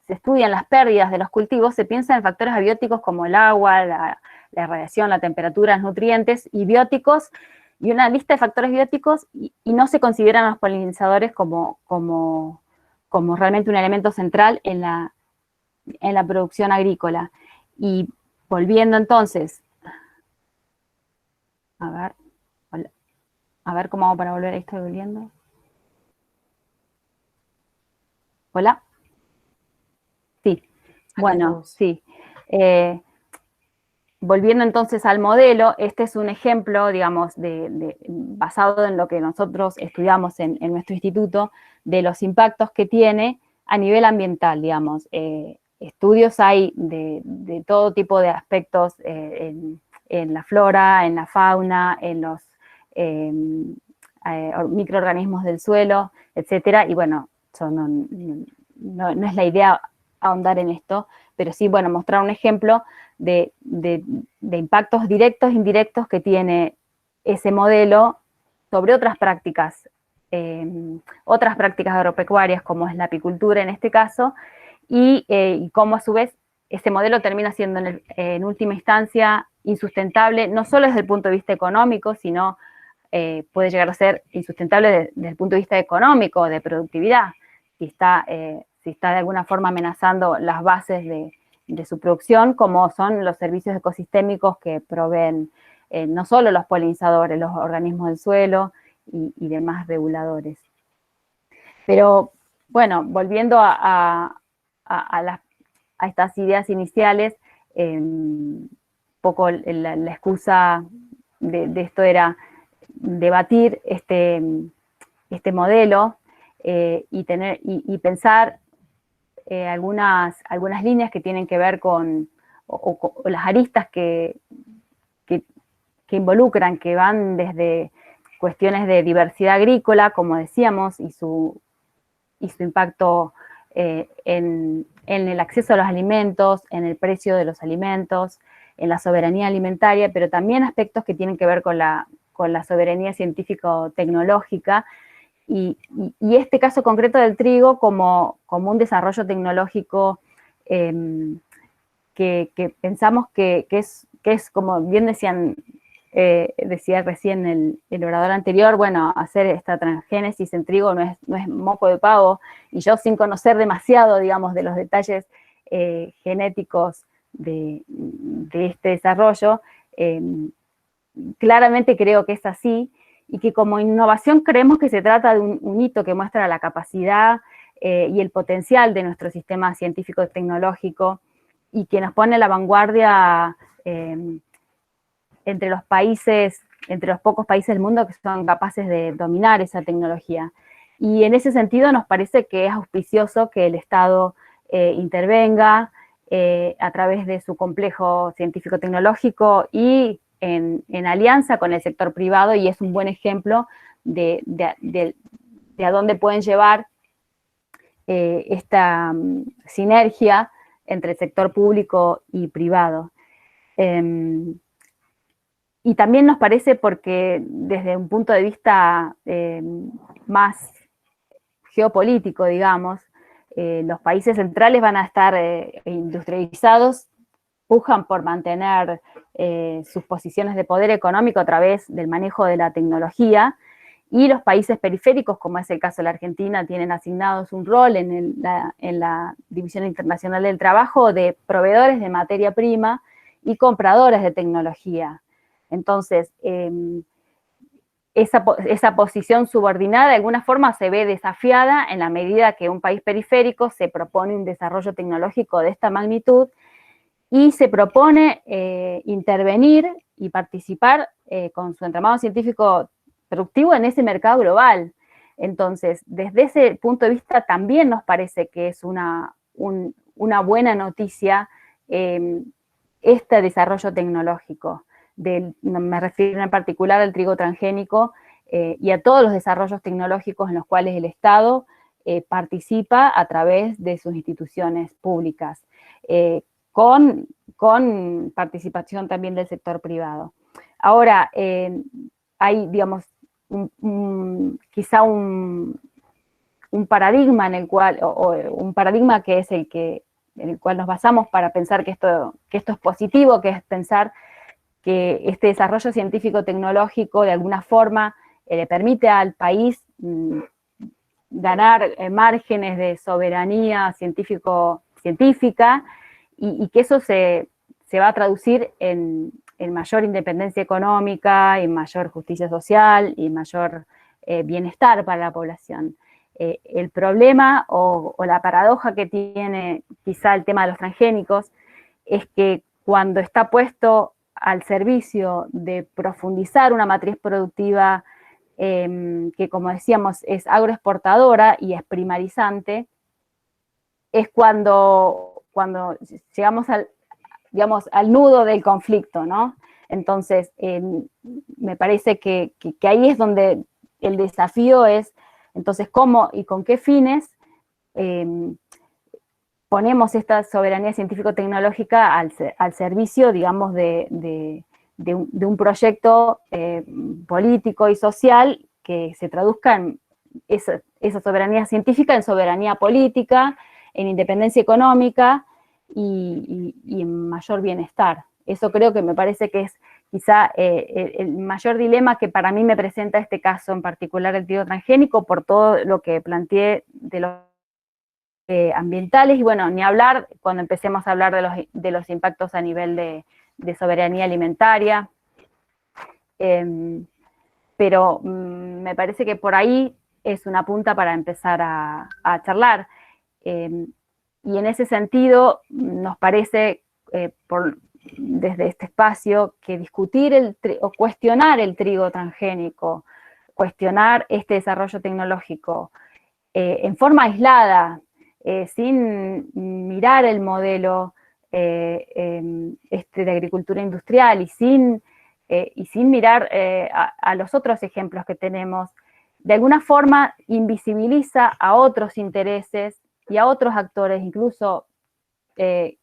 estudian las pérdidas de los cultivos, se piensa en factores abióticos como el agua, la radiación, la temperatura, los nutrientes y bióticos, y una lista de factores bióticos, y no se consideran los polinizadores como realmente un elemento central en la producción agrícola. Y volviendo entonces, a ver cómo hago para volver a esto volviendo. ¿Hola? Sí, bueno, sí. Volviendo entonces al modelo, este es un ejemplo, digamos, basado en lo que nosotros estudiamos en nuestro instituto, de los impactos que tiene a nivel ambiental, digamos. Estudios hay de todo tipo de aspectos en la flora, en la fauna, en los microorganismos del suelo, etcétera, y bueno, no es la idea ahondar en esto, pero sí, bueno, mostrar un ejemplo de impactos directos e indirectos que tiene ese modelo sobre otras prácticas agropecuarias, como es la apicultura en este caso, y cómo a su vez ese modelo termina siendo en última instancia insustentable, no solo desde el punto de vista económico, sino puede llegar a ser insustentable desde el punto de vista económico, de productividad, si está de alguna forma amenazando las bases de su producción, como son los servicios ecosistémicos que proveen no solo los polinizadores, los organismos del suelo y demás reguladores. Pero, bueno, volviendo a estas ideas iniciales, un poco la excusa de esto era debatir este modelo y pensar algunas líneas que tienen que ver con las aristas que involucran, que van desde cuestiones de diversidad agrícola, como decíamos, y su impacto en el acceso a los alimentos, en el precio de los alimentos, en la soberanía alimentaria, pero también aspectos que tienen que ver con la soberanía científico-tecnológica, y este caso concreto del trigo como un desarrollo tecnológico que pensamos que es, como bien decía recién el orador anterior, bueno, hacer esta transgénesis en trigo no es moco de pavo, y yo sin conocer demasiado, digamos, de los detalles genéticos de este desarrollo, claramente creo que es así, y que como innovación creemos que se trata de un hito que muestra la capacidad y el potencial de nuestro sistema científico-tecnológico, y que nos pone a la vanguardia entre los pocos países del mundo que son capaces de dominar esa tecnología. Y en ese sentido nos parece que es auspicioso que el Estado intervenga a través de su complejo científico-tecnológico y en alianza con el sector privado, y es un buen ejemplo de a dónde pueden llevar esta sinergia entre el sector público y privado. Y también nos parece porque desde un punto de vista más geopolítico, digamos, los países centrales van a estar industrializados, pujan por mantener sus posiciones de poder económico a través del manejo de la tecnología, y los países periféricos, como es el caso de la Argentina, tienen asignados un rol en la División Internacional del Trabajo de proveedores de materia prima y compradores de tecnología. Entonces, esa posición subordinada de alguna forma se ve desafiada en la medida que un país periférico se propone un desarrollo tecnológico de esta magnitud y se propone intervenir y participar con su entramado científico productivo en ese mercado global. Entonces, desde ese punto de vista también nos parece que es una buena noticia este desarrollo tecnológico. Me refiero en particular al trigo transgénico y a todos los desarrollos tecnológicos en los cuales el Estado participa a través de sus instituciones públicas, con participación también del sector privado. Ahora, hay, digamos, quizá un paradigma en el cual, o un paradigma que es en el cual nos basamos para pensar que esto es positivo, que es pensar que este desarrollo científico-tecnológico de alguna forma le permite al país ganar márgenes de soberanía científica y que eso se va a traducir en mayor independencia económica, en mayor justicia social y mayor bienestar para la población. El problema o la paradoja que tiene quizá el tema de los transgénicos es que cuando está puesto al servicio de profundizar una matriz productiva que, como decíamos, es agroexportadora y es primarizante, es cuando llegamos al nudo del conflicto, ¿no? Entonces, me parece que ahí es donde el desafío es, entonces, cómo y con qué fines ponemos esta soberanía científico-tecnológica al servicio, digamos, de un proyecto político y social que se traduzca en esa soberanía científica en soberanía política, en independencia económica y en mayor bienestar. Eso creo que me parece que es quizá el mayor dilema que para mí me presenta este caso en particular, el trigo transgénico, por todo lo que planteé de los ambientales, y bueno, ni hablar cuando empecemos a hablar de los impactos a nivel de soberanía alimentaria. Pero me parece que por ahí es una punta para empezar a charlar. Y en ese sentido, nos parece, desde este espacio, que discutir o cuestionar el trigo transgénico, cuestionar este desarrollo tecnológico en forma aislada, sin mirar el modelo de agricultura industrial y sin mirar a los otros ejemplos que tenemos, de alguna forma invisibiliza a otros intereses y a otros actores, incluso, y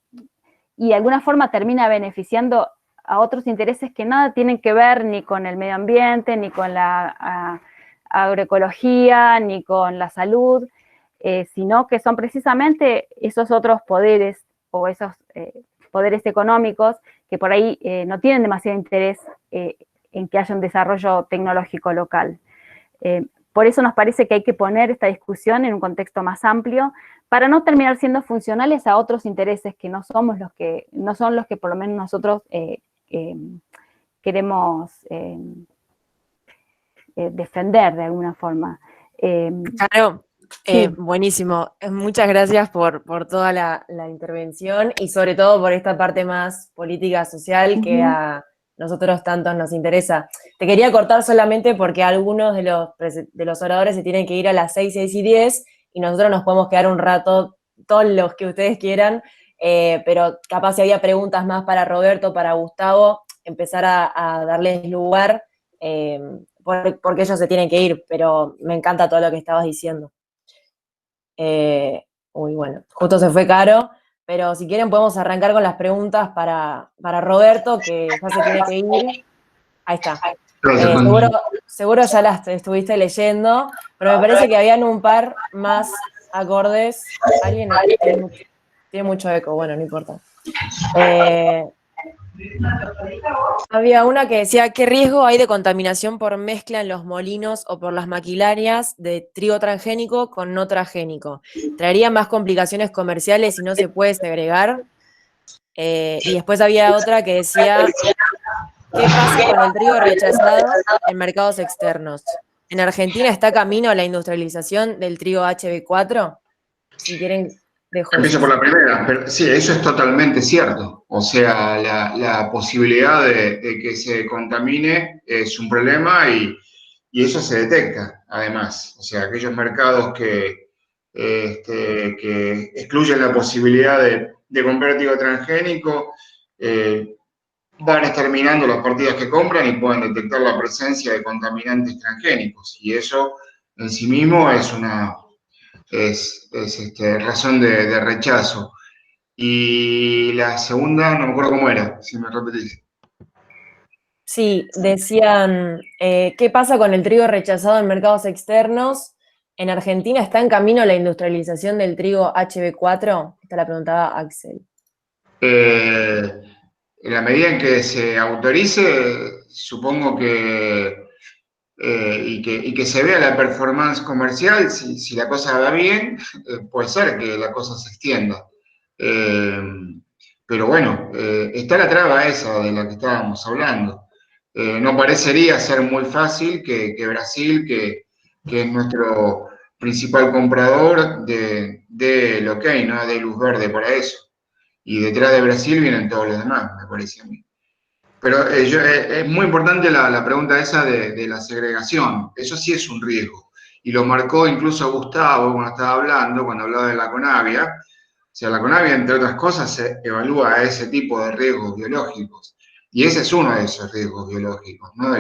de alguna forma termina beneficiando a otros intereses que nada tienen que ver ni con el medio ambiente, ni con la agroecología, ni con la salud, sino que son precisamente esos otros poderes o esos poderes económicos que por ahí no tienen demasiado interés en que haya un desarrollo tecnológico local. Por eso nos parece que hay que poner esta discusión en un contexto más amplio para no terminar siendo funcionales a otros intereses que no son los que por lo menos nosotros queremos defender de alguna forma. Claro. Sí. Buenísimo. Muchas gracias por toda la intervención y sobre todo por esta parte más política social que a nosotros tanto nos interesa. Te quería cortar solamente porque algunos de los oradores se tienen que ir a las 6, 6 y 10 y nosotros nos podemos quedar un rato, todos los que ustedes quieran, pero capaz si había preguntas más para Roberto, para Gustavo, empezar a darles lugar, porque ellos se tienen que ir, pero me encanta todo lo que estabas diciendo. Bueno, justo se fue Caro, pero si quieren podemos arrancar con las preguntas para Roberto, que ya se tiene que ir. Ahí está. Seguro ya las estuviste leyendo, pero me parece que habían un par más acordes. Alguien tiene mucho eco, bueno, no importa. Había una que decía, ¿qué riesgo hay de contaminación por mezcla en los molinos o por las maquinarias de trigo transgénico con no transgénico? ¿Traería más complicaciones comerciales si no se puede segregar? Y después había otra que decía, ¿qué pasa con el trigo rechazado en mercados externos? ¿En Argentina está camino a la industrialización del trigo HB4? Si quieren, dejo. Empiezo por la primera, pero sí, eso es totalmente cierto. O sea, la posibilidad de que se contamine es un problema y eso se detecta, además. O sea, aquellos mercados que excluyen la posibilidad de comprar trigo transgénico van exterminando las partidas que compran y pueden detectar la presencia de contaminantes transgénicos. Y eso en sí mismo es una razón de rechazo. Y la segunda, no me acuerdo cómo era, si me repetís. Sí, decían, ¿qué pasa con el trigo rechazado en mercados externos? ¿En Argentina está en camino la industrialización del trigo HB4? Esta la preguntaba Axel. En la medida en que se autorice, supongo que y que se vea la performance comercial, si la cosa va bien, puede ser que la cosa se extienda. Pero bueno, está la traba esa de la que estábamos hablando. No parecería ser muy fácil que Brasil, que es nuestro principal comprador, de lo que hay, ¿no? De luz verde para eso. Y detrás de Brasil vienen todos los demás, me parece a mí. Pero es muy importante la pregunta esa de la segregación. Eso sí es un riesgo. Y lo marcó incluso Gustavo cuando estaba hablando, cuando hablaba de la Conavia. O sea, la Conavia, entre otras cosas, evalúa ese tipo de riesgos biológicos. Y ese es uno de esos riesgos biológicos, ¿no?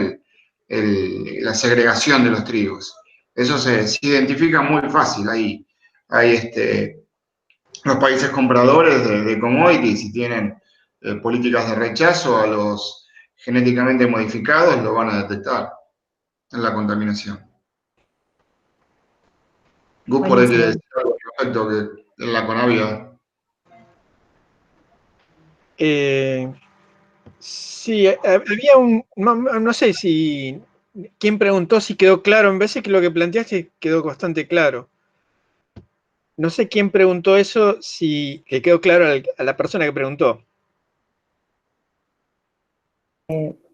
La segregación de los trigos. Eso se identifica muy fácil ahí. Hay los países compradores de commodities, y tienen políticas de rechazo a los genéticamente modificados, lo van a detectar en la contaminación. Gus, por ahí quiere decir algo al respecto. la Conavio. Sí, había no sé si, quién preguntó si quedó claro, en vez de que lo que planteaste quedó bastante claro. No sé quién preguntó eso, si le quedó claro a la persona que preguntó.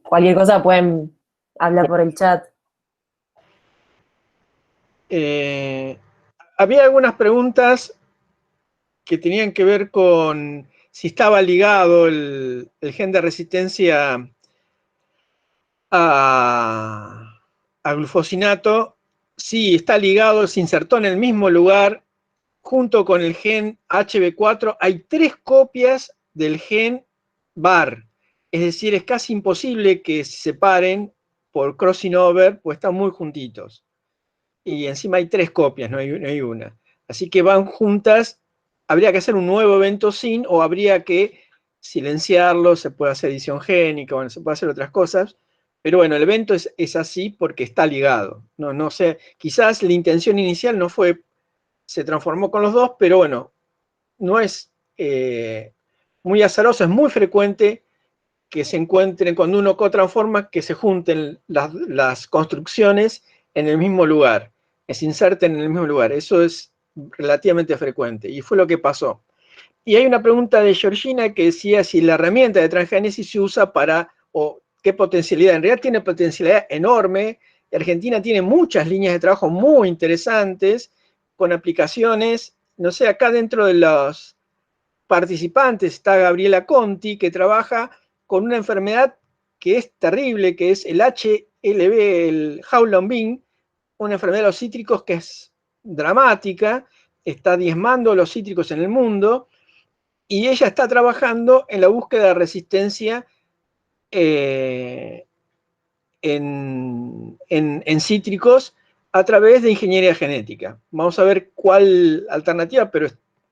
Cualquier cosa pueden hablar por el chat. Había algunas preguntas que tenían que ver con si estaba ligado el gen de resistencia a glufosinato. Sí, está ligado, se insertó en el mismo lugar junto con el gen HB4. Hay 3 copias del gen BAR, es decir, es casi imposible que se separen por crossing over, pues están muy juntitos. Y encima hay 3 copias, no hay una. Así que van juntas, habría que hacer un nuevo evento SYN o habría que silenciarlo, se puede hacer edición génica, bueno, se puede hacer otras cosas, pero bueno, el evento es así porque está ligado. No sé, quizás la intención inicial no fue, se transformó con los dos, pero bueno, no es muy azaroso, es muy frecuente que se encuentren, cuando uno co-transforma, que se junten las construcciones en el mismo lugar, que se inserten en el mismo lugar. Eso es relativamente frecuente, y fue lo que pasó. Y hay una pregunta de Georgina que decía si la herramienta de transgénesis se usa para, o qué potencialidad. En realidad tiene potencialidad enorme. Argentina tiene muchas líneas de trabajo muy interesantes, con aplicaciones, no sé, acá dentro de los participantes está Gabriela Conti, que trabaja con una enfermedad que es terrible, que es el HLB, el Howland-Bean, una enfermedad de los cítricos que es dramática, está diezmando los cítricos en el mundo, y ella está trabajando en la búsqueda de resistencia en cítricos a través de ingeniería genética. Vamos a ver cuál alternativa, pero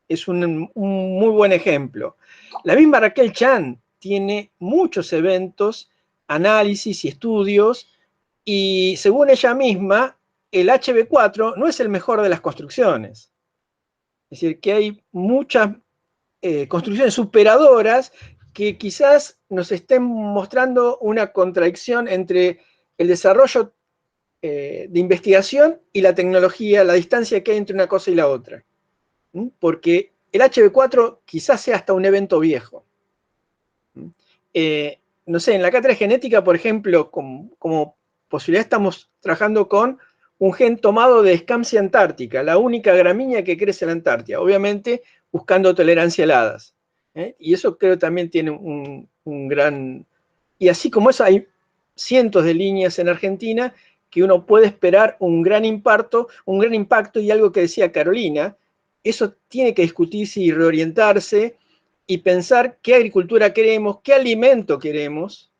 es un muy buen ejemplo. La misma Raquel Chan tiene muchos eventos, análisis y estudios, y según ella misma, el HB4 no es el mejor de las construcciones. Es decir, que hay muchas construcciones superadoras que quizás nos estén mostrando una contradicción entre el desarrollo de investigación y la tecnología, la distancia que hay entre una cosa y la otra. Porque el HB4 quizás sea hasta un evento viejo. No sé, en la cátedra genética, por ejemplo, como posibilidad estamos trabajando con un gen tomado de Escamsia antártica, la única gramínea que crece en la Antártida, obviamente buscando tolerancia a heladas. Y eso creo también tiene un gran... Y así como eso, hay cientos de líneas en Argentina que uno puede esperar un gran impacto, y algo que decía Carolina, eso tiene que discutirse y reorientarse y pensar qué agricultura queremos, qué alimento queremos,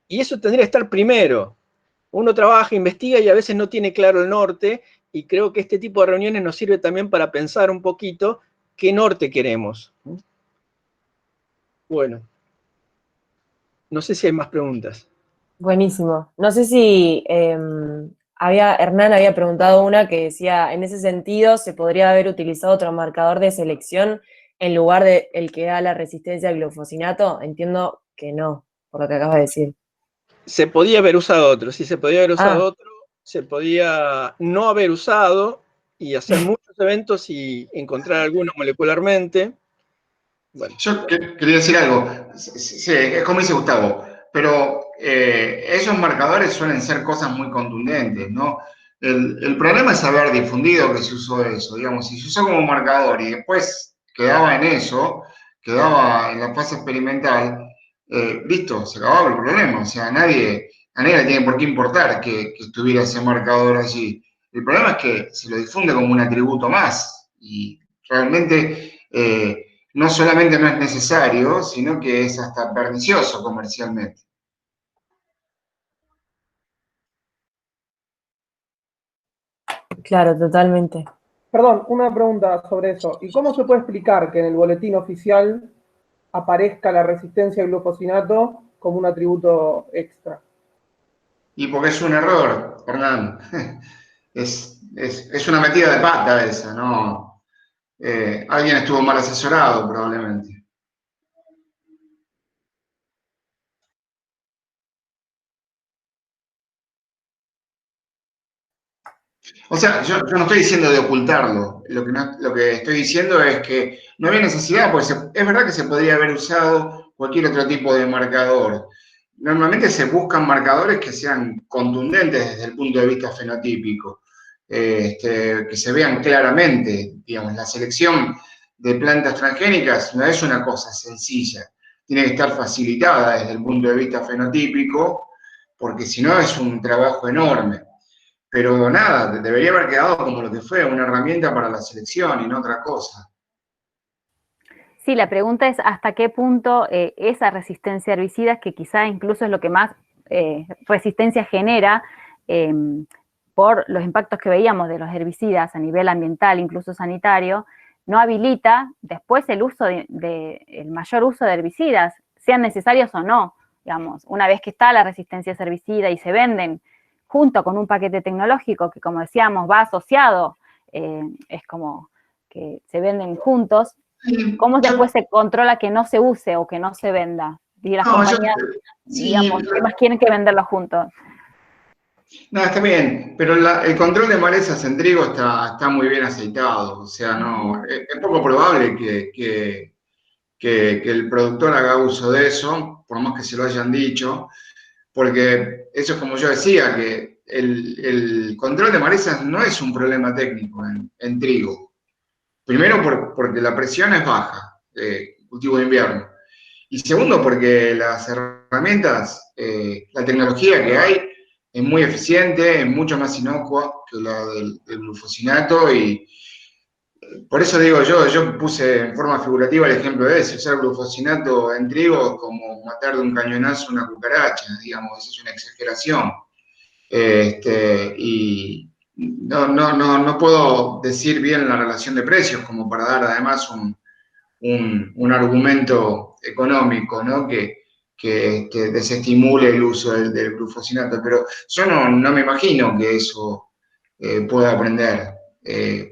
y eso tendría que estar primero. Uno trabaja, investiga y a veces no tiene claro el norte, y creo que este tipo de reuniones nos sirve también para pensar un poquito qué norte queremos. Bueno, no sé si hay más preguntas. Buenísimo. No sé si Hernán había preguntado una que decía, en ese sentido, ¿se podría haber utilizado otro marcador de selección en lugar de el que da la resistencia al glufosinato? Entiendo que no, por lo que acabas de decir. Se podía haber usado otro, sí, se podía haber usado Ah. otro, se podía no haber usado y hacer muchos eventos y encontrar algunos molecularmente. Bueno. Yo quería decir algo. Sí, es como dice Gustavo, pero esos marcadores suelen ser cosas muy contundentes, ¿no? El problema es haber difundido que se usó eso, digamos, si se usó como marcador y después quedaba en eso, quedaba en la fase experimental, listo, se acababa el problema. O sea, a nadie le tiene por qué importar que estuviera ese marcador allí. El problema es que se lo difunde como un atributo más y realmente no solamente no es necesario, sino que es hasta pernicioso comercialmente. Claro, totalmente. Perdón, una pregunta sobre eso. ¿Y cómo se puede explicar que en el boletín oficial aparezca la resistencia al glufosinato como un atributo extra? Y porque es un error, Hernán. Es una metida de pata esa, ¿no? alguien estuvo mal asesorado probablemente. O sea, yo no estoy diciendo de ocultarlo, lo que estoy diciendo es que no había necesidad, porque es verdad que se podría haber usado cualquier otro tipo de marcador. Normalmente se buscan marcadores que sean contundentes desde el punto de vista fenotípico, que se vean claramente, digamos, la selección de plantas transgénicas no es una cosa sencilla, tiene que estar facilitada desde el punto de vista fenotípico, porque si no es un trabajo enorme. Pero nada, debería haber quedado como lo que fue, una herramienta para la selección y no otra cosa. Sí, la pregunta es hasta qué punto esa resistencia a herbicidas, que quizá incluso es lo que más resistencia genera por los impactos que veíamos de los herbicidas a nivel ambiental, incluso sanitario, no habilita después el uso el mayor uso de herbicidas, sean necesarios o no. Digamos, una vez que está la resistencia a herbicida y se venden junto con un paquete tecnológico que, como decíamos, va asociado, es como que se venden juntos. ¿Cómo después se controla que no se use o que no se venda? Y las compañías, digamos, ¿qué más quieren que venderlo juntos? No, está bien, pero el control de malezas en trigo está muy bien aceitado. O sea, no, es poco probable que el productor haga uso de eso, por más que se lo hayan dicho, porque eso es como yo decía, que el control de malezas no es un problema técnico en trigo. Primero porque la presión es baja, cultivo de invierno. Y segundo porque las herramientas, la tecnología que hay es muy eficiente, es mucho más inocua que la del glufosinato y por eso digo yo puse en forma figurativa el ejemplo de ese, usar glufosinato en trigo es como matar de un cañonazo una cucaracha, digamos, es una exageración. Y no puedo decir bien la relación de precios como para dar además un argumento económico, ¿no? Que desestimule el uso del glufosinato, pero yo no me imagino que eso pueda aprender,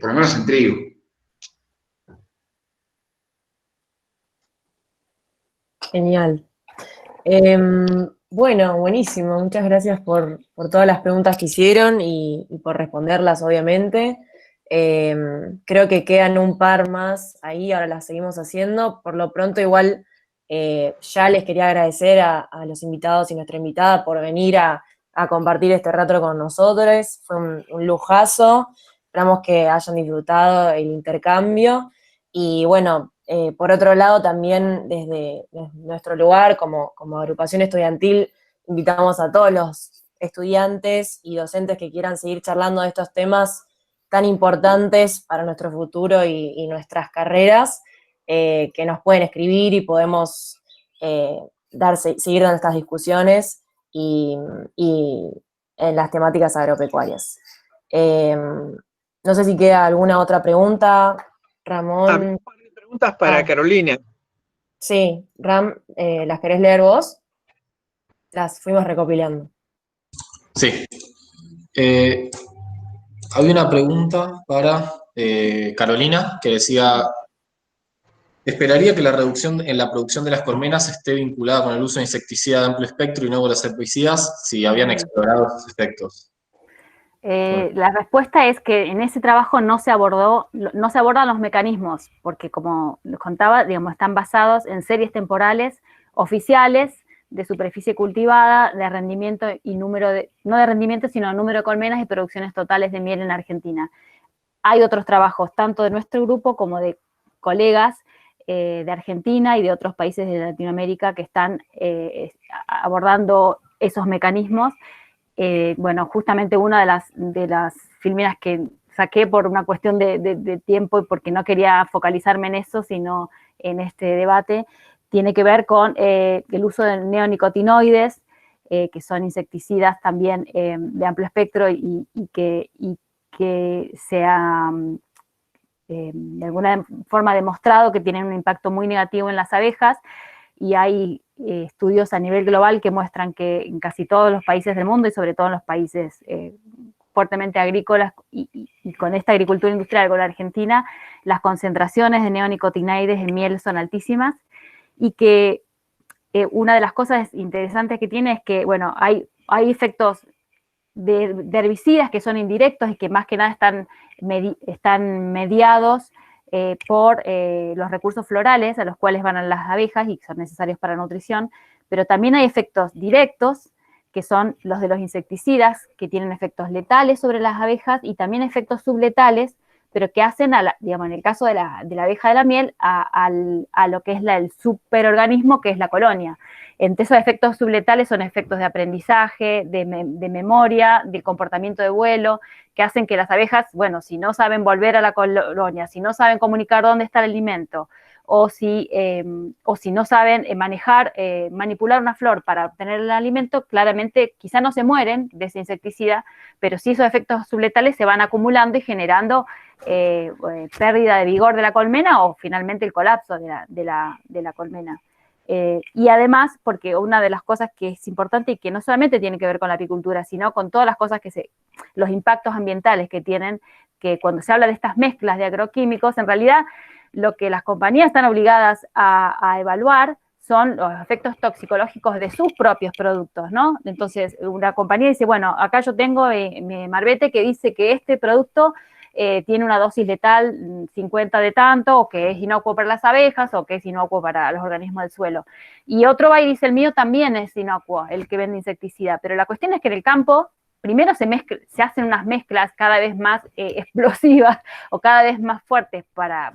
por lo menos en trigo. Genial. Bueno, buenísimo. Muchas gracias por todas las preguntas que hicieron y por responderlas, obviamente. Creo que quedan un par más ahí, ahora las seguimos haciendo. Por lo pronto, igual, ya les quería agradecer a los invitados y nuestra invitada por venir a compartir este rato con nosotros. Fue un lujazo. Esperamos que hayan disfrutado el intercambio. Y bueno, por otro lado, también desde nuestro lugar, como agrupación estudiantil, invitamos a todos los estudiantes y docentes que quieran seguir charlando de estos temas tan importantes para nuestro futuro y nuestras carreras, que nos pueden escribir y podemos seguir dando estas discusiones y en las temáticas agropecuarias. No sé si queda alguna otra pregunta, Ramón. Preguntas para Carolina. Sí, Ram, ¿las querés leer vos? Las fuimos recopilando. Sí. Había una pregunta para Carolina que decía, ¿esperaría que la reducción en la producción de las colmenas esté vinculada con el uso de insecticida de amplio espectro y no con los herbicidas si habían explorado sus efectos? La respuesta es que en ese trabajo no se abordan los mecanismos, porque como les contaba, digamos, están basados en series temporales oficiales de superficie cultivada, de rendimiento y no de rendimiento, sino número de colmenas y producciones totales de miel en Argentina. Hay otros trabajos, tanto de nuestro grupo como de colegas de Argentina y de otros países de Latinoamérica que están abordando esos mecanismos. Bueno, justamente una de las filminas que saqué por una cuestión de tiempo y porque no quería focalizarme en eso, sino en este debate, tiene que ver con el uso de neonicotinoides, que son insecticidas también de amplio espectro y que se ha de alguna forma demostrado que tienen un impacto muy negativo en las abejas, y hay estudios a nivel global que muestran que en casi todos los países del mundo y sobre todo en los países fuertemente agrícolas y con esta agricultura industrial con la Argentina, las concentraciones de neonicotinoides en miel son altísimas y que una de las cosas interesantes que tiene es que, bueno, hay efectos de herbicidas que son indirectos y que más que nada están mediados por los recursos florales a los cuales van las abejas y que son necesarios para la nutrición, pero también hay efectos directos que son los de los insecticidas, que tienen efectos letales sobre las abejas y también efectos subletales, pero que hacen, digamos, en el caso de la abeja de la miel, a lo que es el superorganismo que es la colonia. Entre esos efectos subletales son efectos de aprendizaje, de memoria, de comportamiento de vuelo, que hacen que las abejas, bueno, si no saben volver a la colonia, si no saben comunicar dónde está el alimento, o si no saben manipular una flor para obtener el alimento, claramente quizá no se mueren de ese insecticida, pero sí esos efectos subletales se van acumulando y generando pérdida de vigor de la colmena o finalmente el colapso de la colmena. Y además, porque una de las cosas que es importante y que no solamente tiene que ver con la apicultura, sino con todas las cosas los impactos ambientales que tienen, que cuando se habla de estas mezclas de agroquímicos, en realidad lo que las compañías están obligadas a evaluar son los efectos toxicológicos de sus propios productos, ¿no? Entonces, una compañía dice, bueno, acá yo tengo mi marbete que dice que este producto tiene una dosis letal 50 de tanto, o que es inocuo para las abejas, o que es inocuo para los organismos del suelo. Y otro va y dice, el mío también es inocuo, el que vende insecticida. Pero la cuestión es que en el campo, primero se hacen unas mezclas cada vez más explosivas o cada vez más fuertes para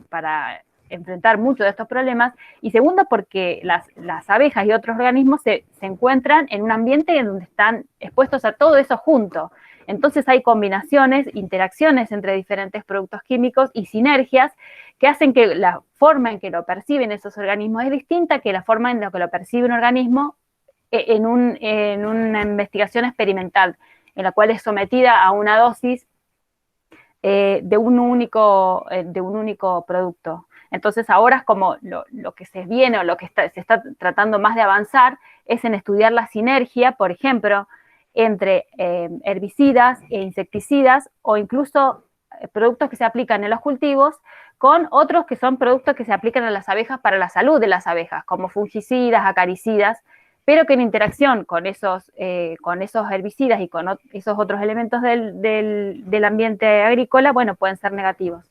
enfrentar muchos de estos problemas, y segundo porque las abejas y otros organismos se encuentran en un ambiente en donde están expuestos a todo eso junto. Entonces hay combinaciones, interacciones entre diferentes productos químicos y sinergias que hacen que la forma en que lo perciben esos organismos es distinta que la forma en la que lo percibe un organismo en una investigación experimental, en la cual es sometida a una dosis de un único producto. Entonces ahora es como lo que se viene o lo que se está tratando más de avanzar es en estudiar la sinergia, por ejemplo, entre herbicidas e insecticidas o incluso productos que se aplican en los cultivos con otros que son productos que se aplican a las abejas para la salud de las abejas, como fungicidas, acaricidas, pero que en interacción con esos herbicidas y con esos otros elementos del ambiente agrícola, bueno, pueden ser negativos.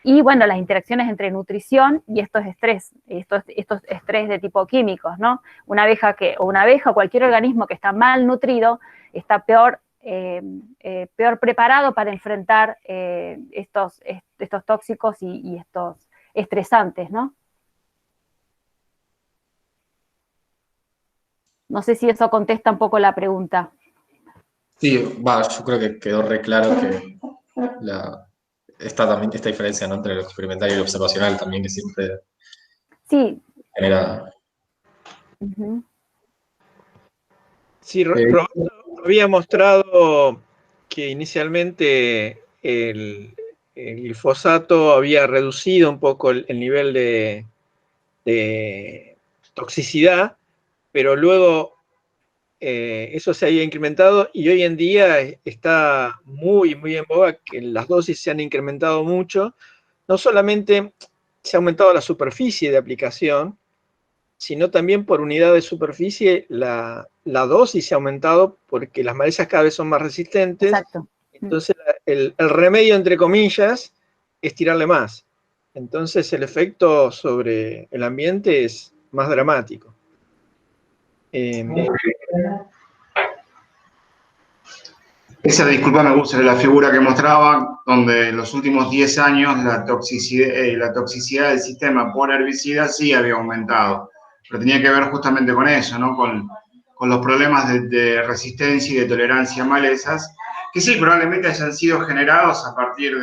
Y bueno, las interacciones entre nutrición y estos estrés de tipo químicos, ¿no? Una abeja o cualquier organismo que está mal nutrido está peor preparado para enfrentar estos tóxicos y estos estresantes, ¿no? No sé si eso contesta un poco la pregunta. Sí, yo creo que quedó re claro que esta diferencia, ¿no?, entre lo experimental y lo observacional también, que siempre sí genera... Uh-huh. Sí, Roberto había mostrado que inicialmente el glifosato había reducido un poco el nivel de toxicidad, pero luego eso se había incrementado y hoy en día está muy, muy en boga que las dosis se han incrementado mucho. No solamente se ha aumentado la superficie de aplicación, sino también por unidad de superficie la dosis se ha aumentado porque las malezas cada vez son más resistentes. Exacto. Entonces el remedio, entre comillas, es tirarle más. Entonces el efecto sobre el ambiente es más dramático. Esa, disculpame, Gus, la figura que mostraba, donde en los últimos 10 años la toxicidad del sistema por herbicidas sí había aumentado. Pero tenía que ver justamente con eso, ¿no? Con los problemas de resistencia y de tolerancia a malezas, que sí, probablemente hayan sido generados a partir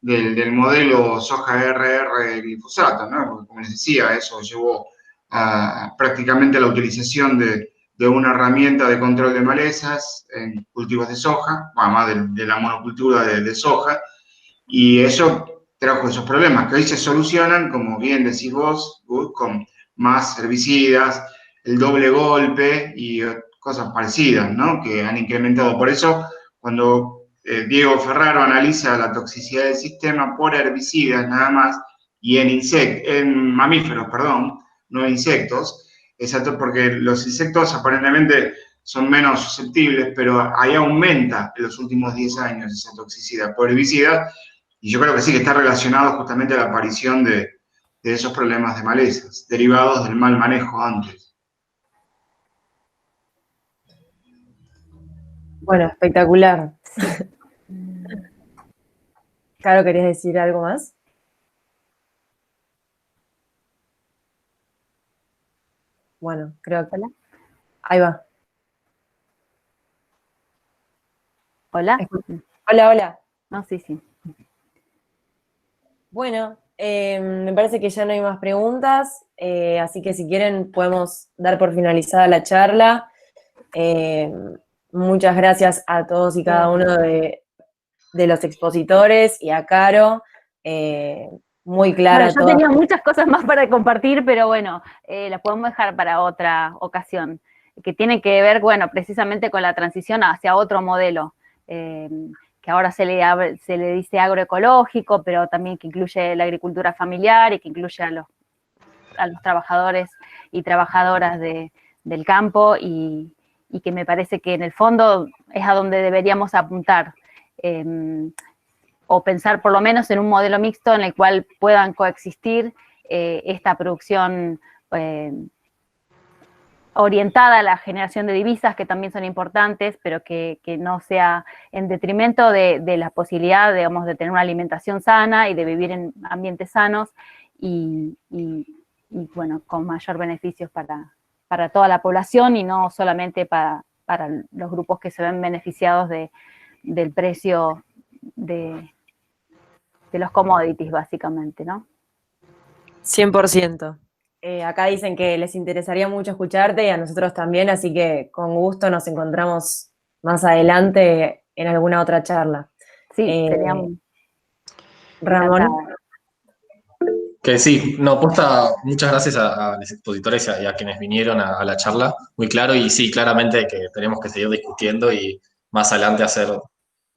del modelo soja RR glifosato, ¿no? Porque, como les decía, eso llevó prácticamente a la utilización de una herramienta de control de malezas en cultivos de soja, además de la monocultura de soja, y eso trajo esos problemas que hoy se solucionan, como bien decís vos, con más herbicidas, el doble golpe y cosas parecidas, ¿no?, que han incrementado. Por eso, cuando Diego Ferraro analiza la toxicidad del sistema por herbicidas nada más y en mamíferos, perdón, no insectos, exacto, porque los insectos aparentemente son menos susceptibles, pero ahí aumenta en los últimos 10 años esa toxicidad por herbicidas, y yo creo que sí que está relacionado justamente a la aparición de esos problemas de malezas, derivados del mal manejo antes. Bueno, espectacular. Caro, ¿querías decir algo más? Bueno, creo que... Ahí va. ¿Hola? Hola, hola. No, sí, sí. Bueno, me parece que ya no hay más preguntas, así que si quieren podemos dar por finalizada la charla. Muchas gracias a todos y cada uno de los expositores y a Caro. Muy clara Bueno, yo toda. tenía muchas cosas más para compartir, pero bueno, las podemos dejar para otra ocasión, que tiene que ver, bueno, precisamente con la transición hacia otro modelo, que ahora se le dice agroecológico, pero también que incluye la agricultura familiar y que incluye a los trabajadores y trabajadoras del campo y que me parece que en el fondo es a donde deberíamos apuntar. O pensar por lo menos en un modelo mixto en el cual puedan coexistir esta producción orientada a la generación de divisas, que también son importantes, pero que no sea en detrimento de la posibilidad, digamos, de tener una alimentación sana y de vivir en ambientes sanos y bueno, con mayor beneficios para toda la población y no solamente para los grupos que se ven beneficiados del precio de los commodities, básicamente, ¿no? 100%. Acá dicen que les interesaría mucho escucharte y a nosotros también, así que con gusto nos encontramos más adelante en alguna otra charla. Sí, sería muy... Ramón. Que sí, no, posta, muchas gracias a los expositores y a quienes vinieron a la charla, muy claro, y sí, claramente que tenemos que seguir discutiendo y más adelante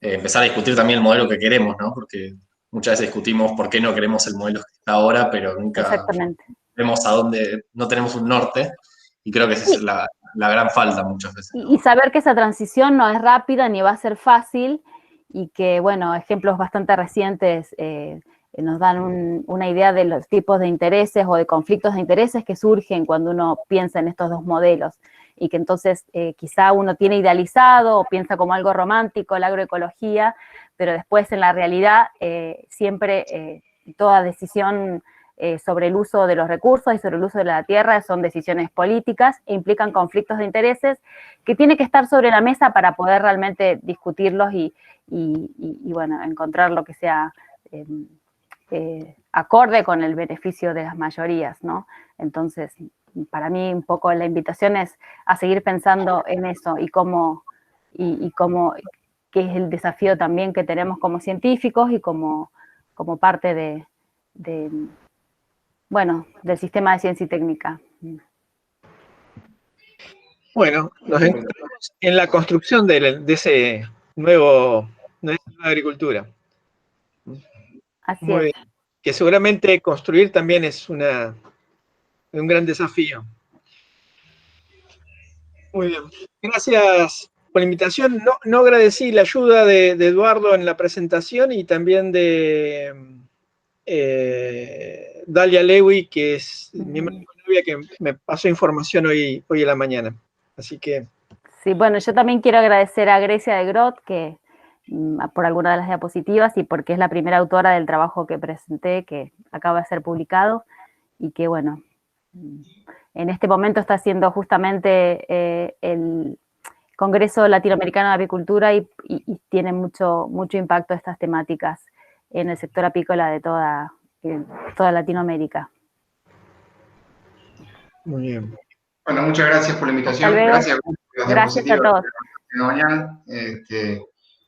empezar a discutir también el modelo que queremos, ¿no? Porque muchas veces discutimos por qué no queremos el modelo que está ahora, pero nunca vemos a dónde, no tenemos un norte, y creo que esa es la gran falta muchas veces, ¿no? Y saber que esa transición no es rápida ni va a ser fácil, y que, bueno, ejemplos bastante recientes nos dan una idea de los tipos de intereses o de conflictos de intereses que surgen cuando uno piensa en estos dos modelos, y que entonces quizá uno tiene idealizado o piensa como algo romántico la agroecología, pero después en la realidad siempre toda decisión sobre el uso de los recursos y sobre el uso de la tierra son decisiones políticas e implican conflictos de intereses que tienen que estar sobre la mesa para poder realmente discutirlos y bueno, encontrar lo que sea acorde con el beneficio de las mayorías, ¿no? Entonces, para mí un poco la invitación es a seguir pensando en eso y cómo que es el desafío también que tenemos como científicos y como parte bueno, del sistema de ciencia y técnica. Bueno, nos encontramos en la construcción de ese nueva agricultura. Así Muy es. bien. Que seguramente construir también es un gran desafío. Muy bien. Gracias por la invitación. No agradecí la ayuda de Eduardo en la presentación y también de Dalia Lewy, que es miembro de mi novia, que me pasó información hoy en la mañana. Así que... Sí, bueno, yo también quiero agradecer a Grecia de Grot por alguna de las diapositivas y porque es la primera autora del trabajo que presenté, que acaba de ser publicado y que, bueno, en este momento está haciendo justamente el Congreso Latinoamericano de Apicultura y tiene mucho impacto estas temáticas en el sector apícola de toda Latinoamérica. Muy bien. Bueno, muchas gracias por la invitación. Gracias a todos. Mañana,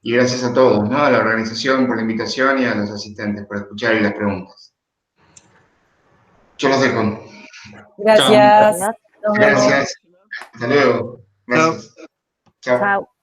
y gracias a todos, ¿no? A la organización por la invitación y a los asistentes por escuchar y las preguntas. Yo los dejo. Gracias. Gracias. Hasta luego. Gracias. Chao. Chao.